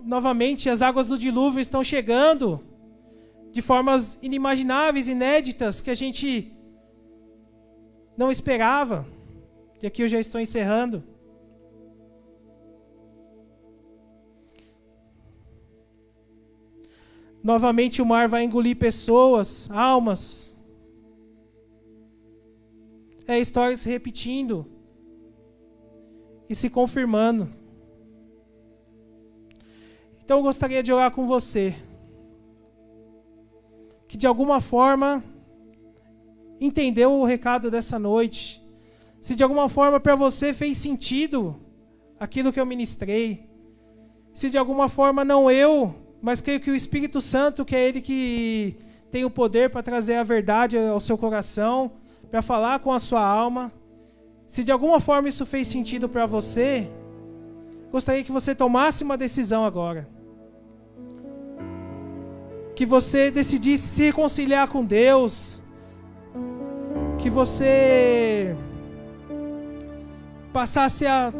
Novamente as águas do dilúvio estão chegando de formas inimagináveis, inéditas, que a gente não esperava. E aqui eu já estou encerrando. Novamente o mar vai engolir pessoas, almas. É a história se repetindo e se confirmando. Então eu gostaria de orar com você. Que de alguma forma entendeu o recado dessa noite. Se de alguma forma para você fez sentido aquilo que eu ministrei. Se de alguma forma não eu, mas creio que o Espírito Santo, que é Ele que tem o poder para trazer a verdade ao seu coração, para falar com a sua alma. Se de alguma forma isso fez sentido para você, gostaria que você tomasse uma decisão agora. Que você decidisse se reconciliar com Deus. que você passasse a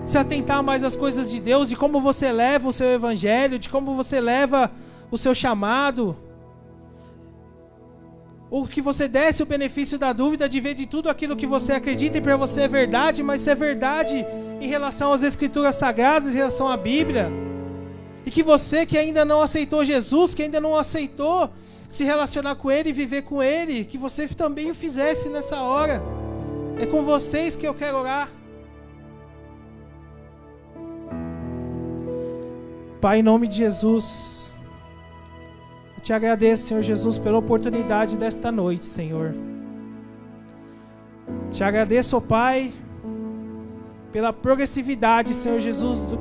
se atentar mais às coisas de Deus, de como você leva o seu evangelho, de como você leva o seu chamado, ou que você desse o benefício da dúvida de ver de tudo aquilo que você acredita e para você é verdade, mas se é verdade em relação às Escrituras Sagradas, em relação à Bíblia, e que você que ainda não aceitou Jesus, que ainda não aceitou se relacionar com Ele e viver com Ele, que você também o fizesse nessa hora. É com vocês que eu quero orar. Pai, em nome de Jesus, eu te agradeço, Senhor Jesus, pela oportunidade desta noite, Senhor. Te agradeço, ó Pai, pela progressividade, Senhor Jesus, do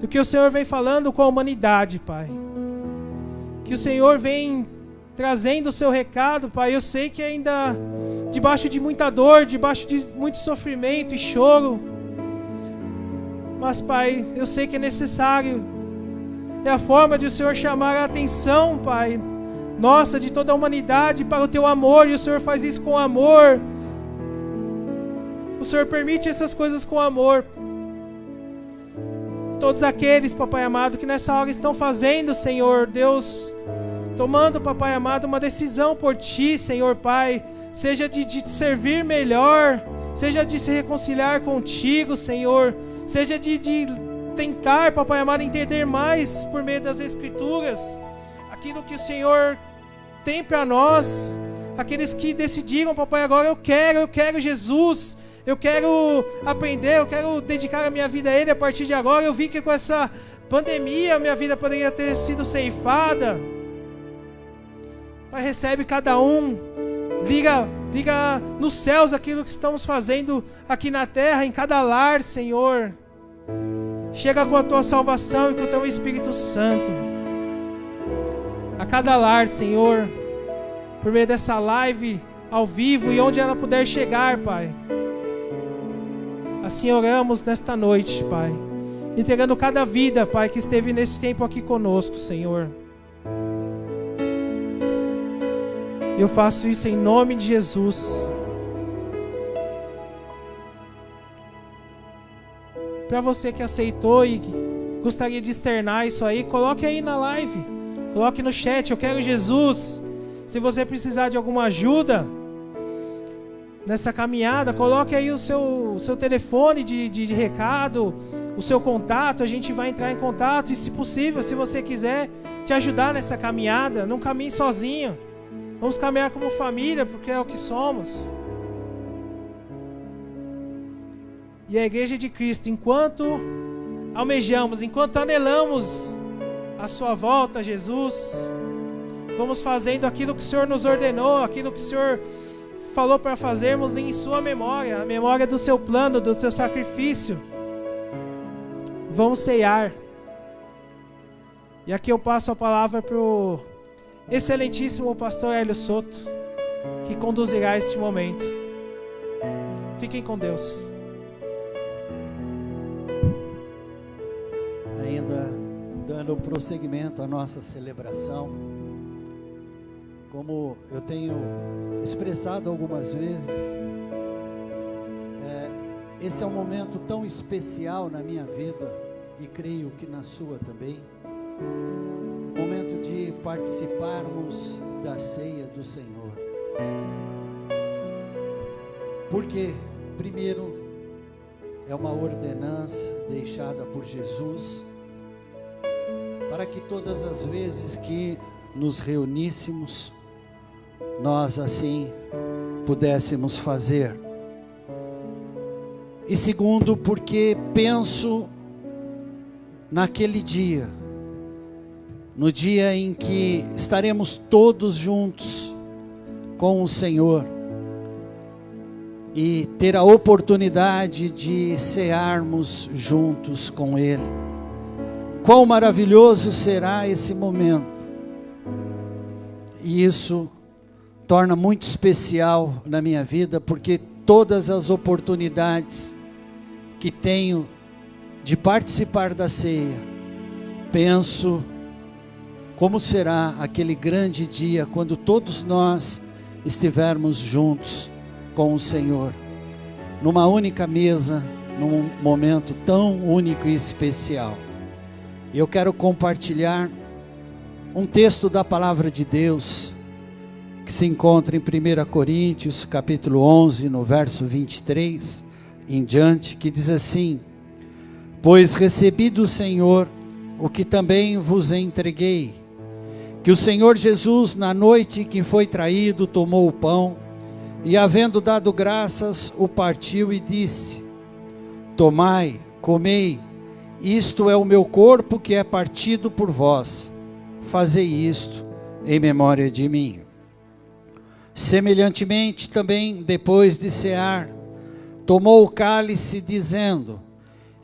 que o Senhor vem falando com a humanidade, Pai. Que o Senhor vem trazendo o seu recado, Pai. Eu sei que ainda debaixo de muita dor, debaixo de muito sofrimento e choro, mas, Pai, eu sei que é necessário. É a forma de o Senhor chamar a atenção, Pai, nossa, de toda a humanidade para o Teu amor, e o Senhor faz isso com amor. O Senhor permite essas coisas com amor. Todos aqueles, Papai amado, que nessa hora estão fazendo, Senhor Deus, tomando, Papai amado, uma decisão por Ti, Senhor Pai, seja de te servir melhor, seja de se reconciliar contigo, Senhor, seja de tentar, Papai amado, entender mais por meio das Escrituras aquilo que o Senhor tem para nós. Aqueles que decidiram, Papai, agora eu quero Jesus, eu quero aprender, eu quero dedicar a minha vida a Ele a partir de agora. Eu vi que com essa pandemia minha vida poderia ter sido ceifada. Pai, recebe cada um, liga nos céus aquilo que estamos fazendo aqui na terra, em cada lar, Senhor. Chega com a Tua salvação e com o Teu Espírito Santo a cada lar, Senhor, por meio dessa live ao vivo e onde ela puder chegar, Pai. Assim oramos nesta noite, Pai, entregando cada vida, Pai, que esteve nesse tempo aqui conosco, Senhor. Eu faço isso em nome de Jesus. Para você que aceitou e gostaria de externar isso aí, coloque aí na live, coloque no chat, eu quero Jesus. Se você precisar de alguma ajuda nessa caminhada, coloque aí o seu telefone de recado, o seu contato, a gente vai entrar em contato e, se possível, se você quiser te ajudar nessa caminhada, não caminhe sozinho. Vamos caminhar como família, porque é o que somos. E a Igreja de Cristo, enquanto almejamos, enquanto anelamos a sua volta, Jesus, vamos fazendo aquilo que o Senhor nos ordenou, aquilo que o Senhor falou para fazermos em sua memória, a memória do seu plano, do seu sacrifício. Vamos ceiar. E aqui eu passo a palavra para o excelentíssimo pastor Hélio Soto, que conduzirá este momento. Fiquem com Deus. Ainda dando prosseguimento à nossa celebração, como eu tenho expressado algumas vezes, esse é um momento tão especial na minha vida, e creio que na sua também, momento de participarmos da ceia do Senhor. Porque, primeiro, é uma ordenança deixada por Jesus, para que todas as vezes que nos reuníssemos, nós assim pudéssemos fazer. E segundo, porque penso naquele dia, no dia em que estaremos todos juntos com o Senhor e ter a oportunidade de cearmos juntos com Ele. Quão maravilhoso será esse momento! E isso torna muito especial na minha vida, porque todas as oportunidades que tenho de participar da ceia, penso como será aquele grande dia, quando todos nós estivermos juntos com o Senhor, numa única mesa, num momento tão único e especial. Eu quero compartilhar um texto da palavra de Deus, que se encontra em 1 Coríntios, capítulo 11, no verso 23 em diante, que diz assim: pois recebi do Senhor o que também vos entreguei, que o Senhor Jesus, na noite que foi traído, tomou o pão, e havendo dado graças, o partiu e disse: tomai, comei, isto é o meu corpo que é partido por vós, fazei isto em memória de mim. Semelhantemente também, depois de cear, tomou o cálice, dizendo: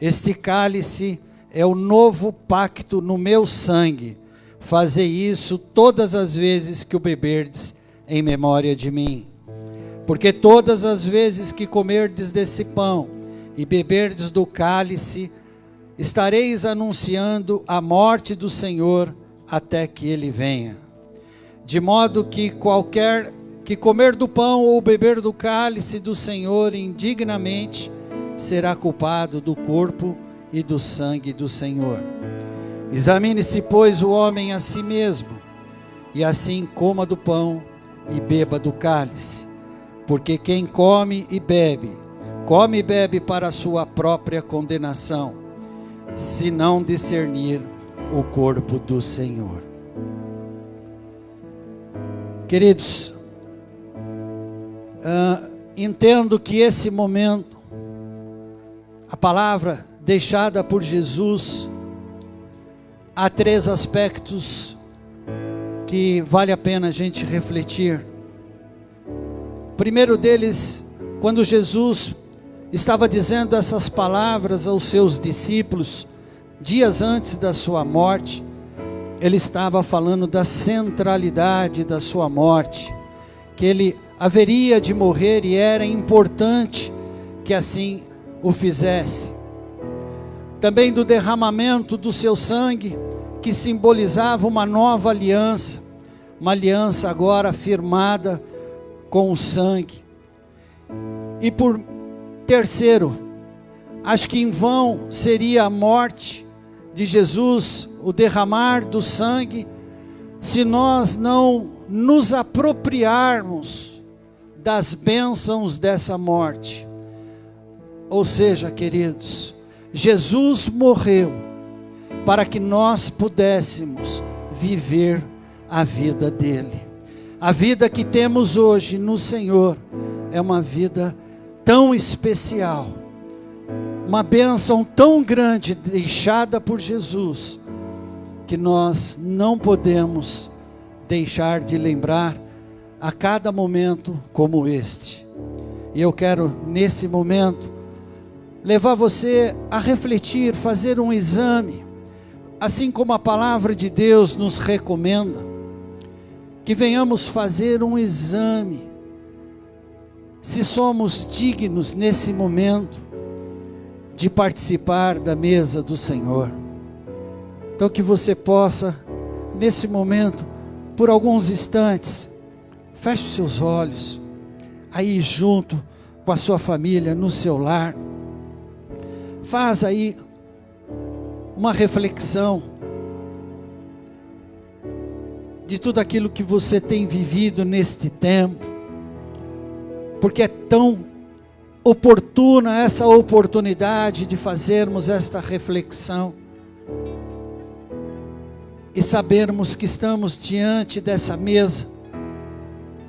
este cálice é o novo pacto no meu sangue, fazei isso todas as vezes que o beberdes em memória de mim. Porque todas as vezes que comerdes desse pão e beberdes do cálice, estareis anunciando a morte do Senhor até que ele venha. De modo que qualquer que comer do pão ou beber do cálice do Senhor indignamente, será culpado do corpo e do sangue do Senhor. Examine-se, pois, o homem a si mesmo, e assim coma do pão e beba do cálice. Porque quem come e bebe para a sua própria condenação, se não discernir o corpo do Senhor. Queridos, entendo que esse momento, a palavra deixada por Jesus, há 3 aspectos que vale a pena a gente refletir. O primeiro deles, quando Jesus estava dizendo essas palavras aos seus discípulos, dias antes da sua morte, ele estava falando da centralidade da sua morte, que ele haveria de morrer e era importante que assim o fizesse. Também do derramamento do seu sangue, que simbolizava uma nova aliança, uma aliança agora firmada com o sangue. E por terceiro, acho que em vão seria a morte de Jesus, o derramar do sangue, se nós não nos apropriarmos das bênçãos dessa morte. Ou seja, queridos, Jesus morreu para que nós pudéssemos viver a vida dele. A vida que temos hoje no Senhor é uma vida tão especial, uma bênção tão grande deixada por Jesus, que nós não podemos deixar de lembrar a cada momento como este. E eu quero, nesse momento, levar você a refletir, fazer um exame, assim como a palavra de Deus nos recomenda, que venhamos fazer um exame, se somos dignos nesse momento de participar da mesa do Senhor. Então que você possa, nesse momento, por alguns instantes, feche os seus olhos, aí junto com a sua família, no seu lar, faz aí uma reflexão de tudo aquilo que você tem vivido neste tempo, porque é tão oportuna essa oportunidade de fazermos esta reflexão e sabermos que estamos diante dessa mesa,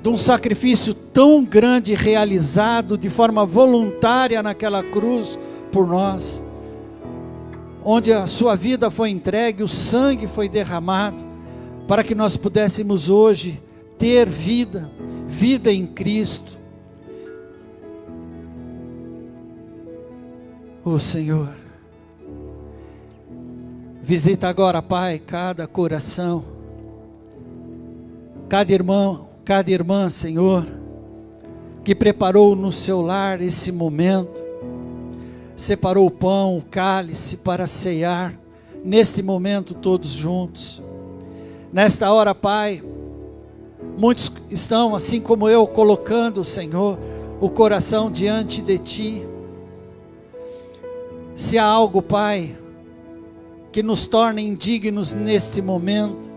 de um sacrifício tão grande realizado de forma voluntária naquela cruz por nós, onde a sua vida foi entregue, o sangue foi derramado, para que nós pudéssemos hoje ter vida em Cristo. Oh Senhor, visita agora, Pai, cada coração, cada irmão, cada irmã, Senhor, que preparou no seu lar esse momento, separou o pão, o cálice para ceiar, neste momento todos juntos. Nesta hora, Pai, Muitos estão, assim como eu, colocando, Senhor, o coração diante de Ti. Se há algo, Pai, que nos torne indignos neste momento,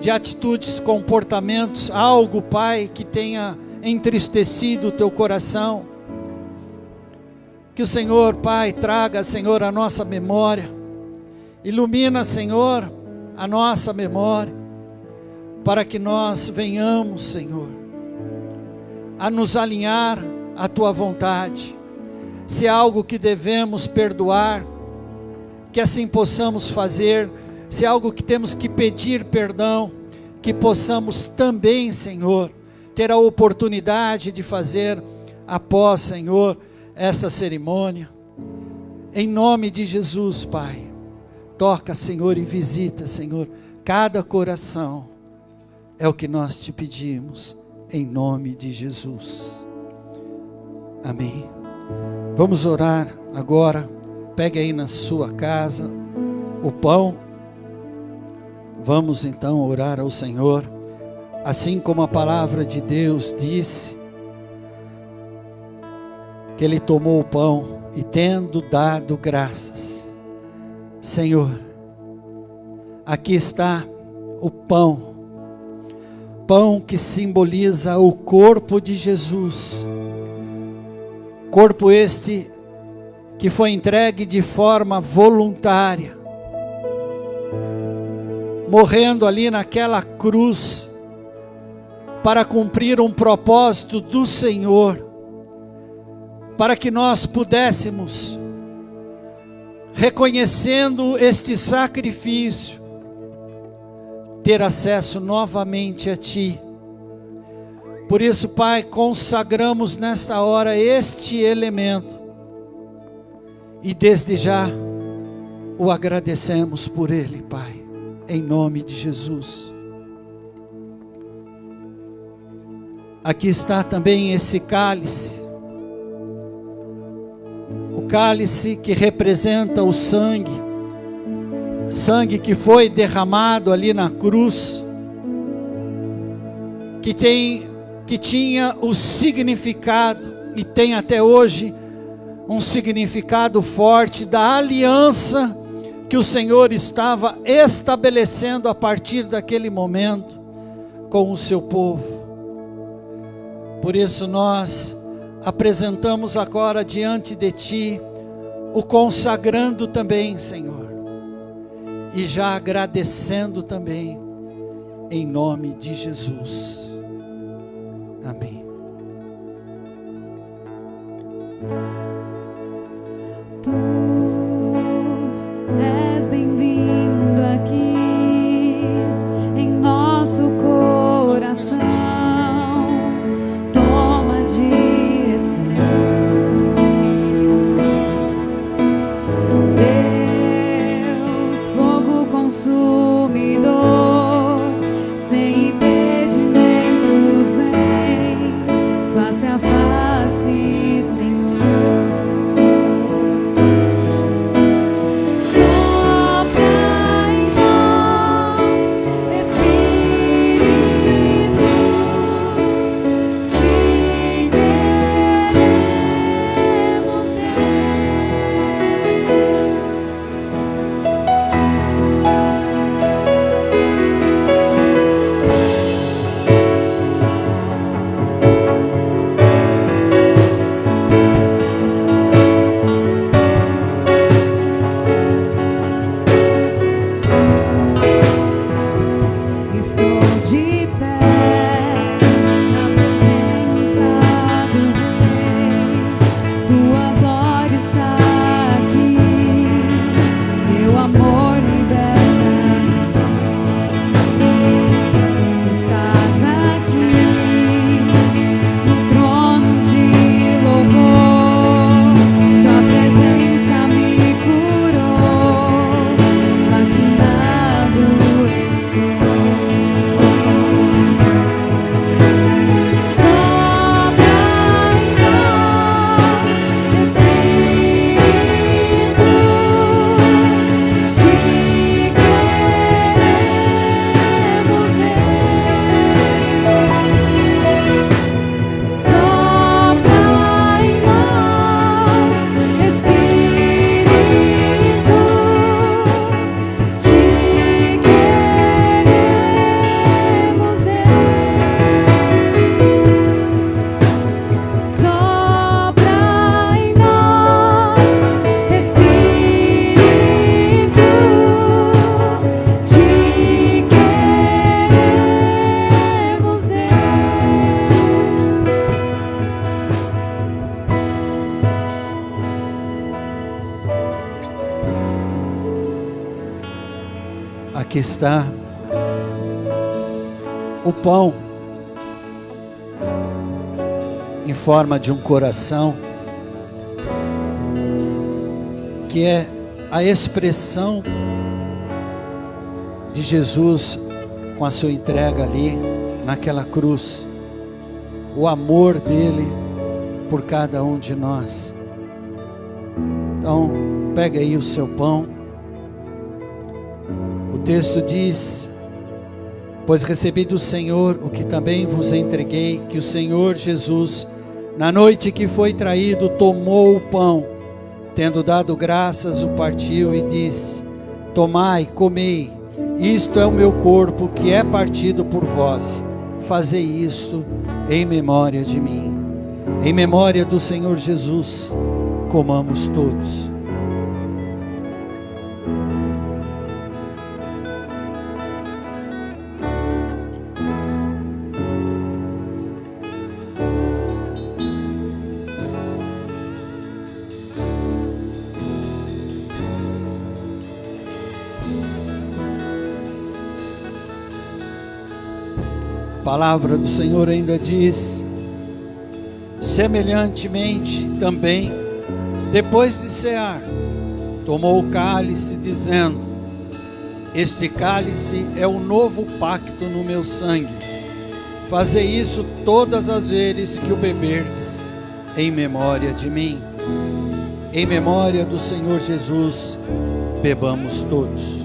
de atitudes, comportamentos, algo, Pai, que tenha entristecido o Teu coração, que o Senhor, Pai, traga, Senhor, a nossa memória, ilumina, Senhor, a nossa memória, para que nós venhamos, Senhor, a nos alinhar à Tua vontade. Se há algo que devemos perdoar, que assim possamos fazer. Se há algo que temos que pedir perdão, que possamos também, Senhor, ter a oportunidade de fazer após, Senhor, essa cerimônia. Em nome de Jesus, Pai, toca, Senhor, e visita, Senhor, cada coração. É o que nós te pedimos, em nome de Jesus. Amém. Vamos orar agora. Pegue aí na sua casa o pão. Vamos então orar ao Senhor, assim como a palavra de Deus disse, que Ele tomou o pão e tendo dado graças, Senhor, aqui está o pão, pão que simboliza o corpo de Jesus, corpo este que foi entregue de forma voluntária, morrendo ali naquela cruz, para cumprir um propósito do Senhor, para que nós pudéssemos, reconhecendo este sacrifício, ter acesso novamente a Ti. Por isso, Pai, consagramos nesta hora este elemento, e desde já o agradecemos por ele, Pai, em nome de Jesus. Aqui está também esse cálice, o cálice que representa o sangue, sangue que foi derramado ali na cruz, que tinha o significado, e tem até hoje, um significado forte da aliança que o Senhor estava estabelecendo a partir daquele momento com o seu povo. Por isso nós apresentamos agora diante de Ti, o consagrando também, Senhor, e já agradecendo também, em nome de Jesus. Amém. Tu és bem-vindo aqui em nosso coração. Toma a direção, Deus, fogo consumidor, sem impedimentos vem, face a face, Senhor. está o pão em forma de um coração, que é a expressão de Jesus com a sua entrega ali naquela cruz, o amor dele por cada um de nós. Então, pega aí o seu pão. O texto diz: pois recebi do Senhor o que também vos entreguei, que o Senhor Jesus, na noite que foi traído, tomou o pão, tendo dado graças, o partiu e disse: tomai, comei, isto é o meu corpo que é partido por vós, fazei isto em memória de mim. Em memória do Senhor Jesus, comamos todos. A palavra do Senhor ainda diz: semelhantemente também, depois de cear, tomou o cálice, dizendo: este cálice é o novo pacto no meu sangue. Fazei isso todas as vezes que o beberdes, em memória de mim. Em memória do Senhor Jesus, bebamos todos.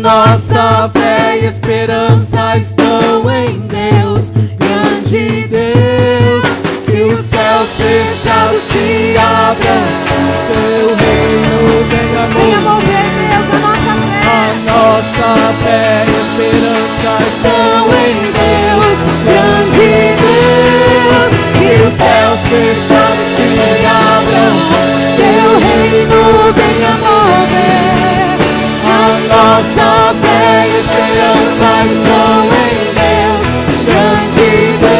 Nossa fé e esperança estão em Deus, grande Deus, que o fechados se abram, teu reino venha mover, Deus, a nossa fé. A nossa fé e esperança estão em Deus, grande Deus. Que os céus fechados se abram, teu reino venha mover. A nossa fé e esperança estão em Deus, grande Deus.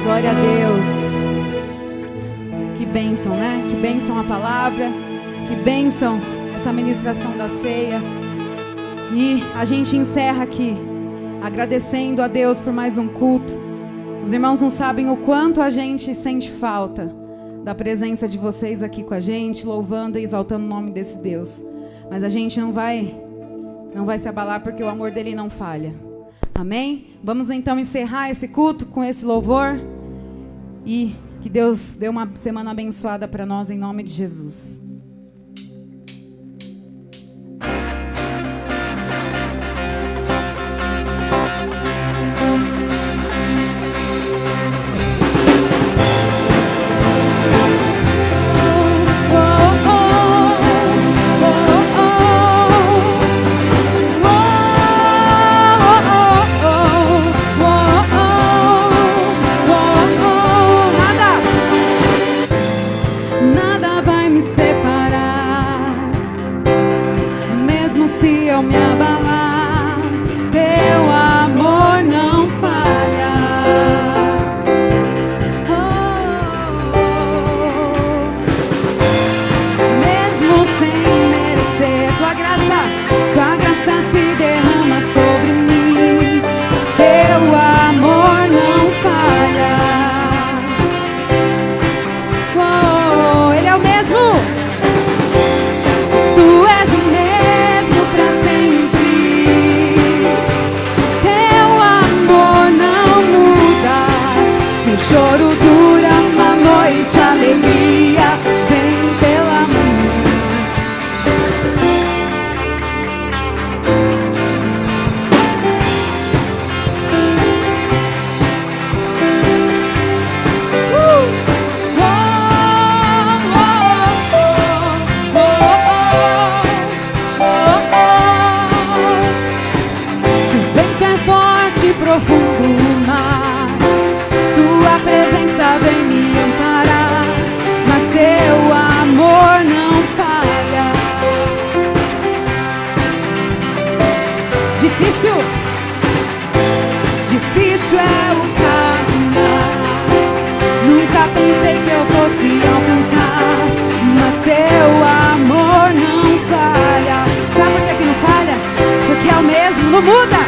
Glória a Deus. Que bênção, né? Que bênção a palavra. Que bênção essa ministração da ceia. E a gente encerra aqui agradecendo a Deus por mais um culto. Os irmãos não sabem o quanto a gente sente falta da presença de vocês aqui com a gente, louvando e exaltando o nome desse Deus. Mas a gente não vai se abalar, porque o amor dele não falha. Amém? Vamos então encerrar esse culto com esse louvor. E que Deus dê uma semana abençoada para nós em nome de Jesus. Nada vai me separar, mesmo se eu me abalar, teu amor não falha. Mesmo sem merecer, tua graça se derrama sobre mim, teu amor não falha. Tu és o mesmo pra sempre, teu amor não muda. Se o choro dura uma noite, a alegria vem pela manhã. Profundo o mar, tua presença vem me amparar, mas teu amor não falha. Difícil é o caminhar, nunca pensei que eu fosse alcançar, mas teu amor não falha. Sabe por que não falha? Porque é o mesmo, não muda.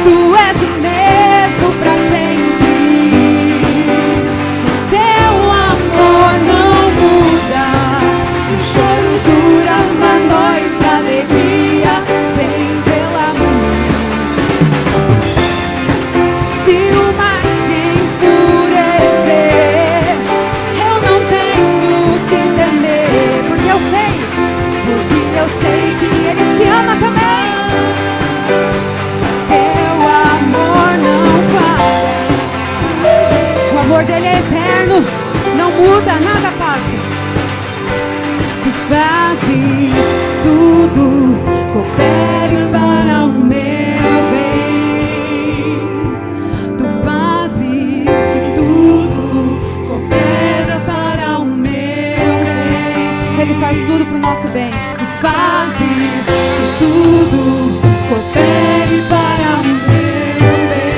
Tu és o mesmo pra sempre, teu amor não muda. Se o choro dura uma noite, a alegria vem pela manhã. Se o mar se enfurecer, eu não tenho que temer, porque eu sei que Ele te ama também. O amor dele é eterno, não muda, nada passa. Tu fazes tudo, coopere para o meu bem. Tu fazes que tudo coopera para o meu bem. Ele faz tudo para o nosso bem. Tu fazes que tudo coopere para o meu bem.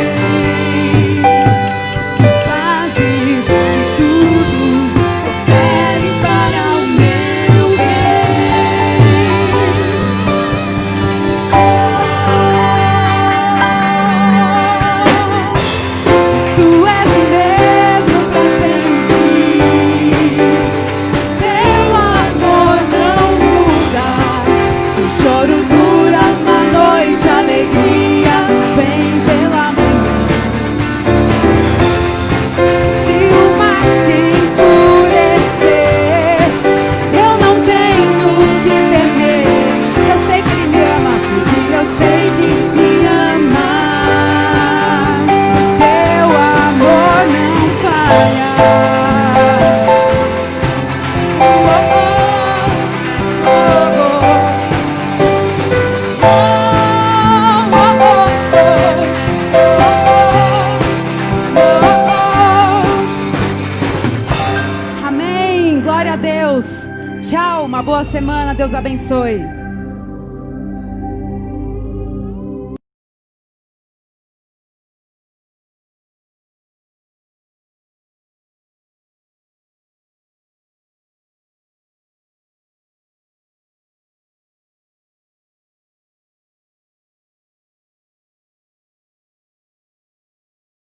Uma boa semana. Deus abençoe.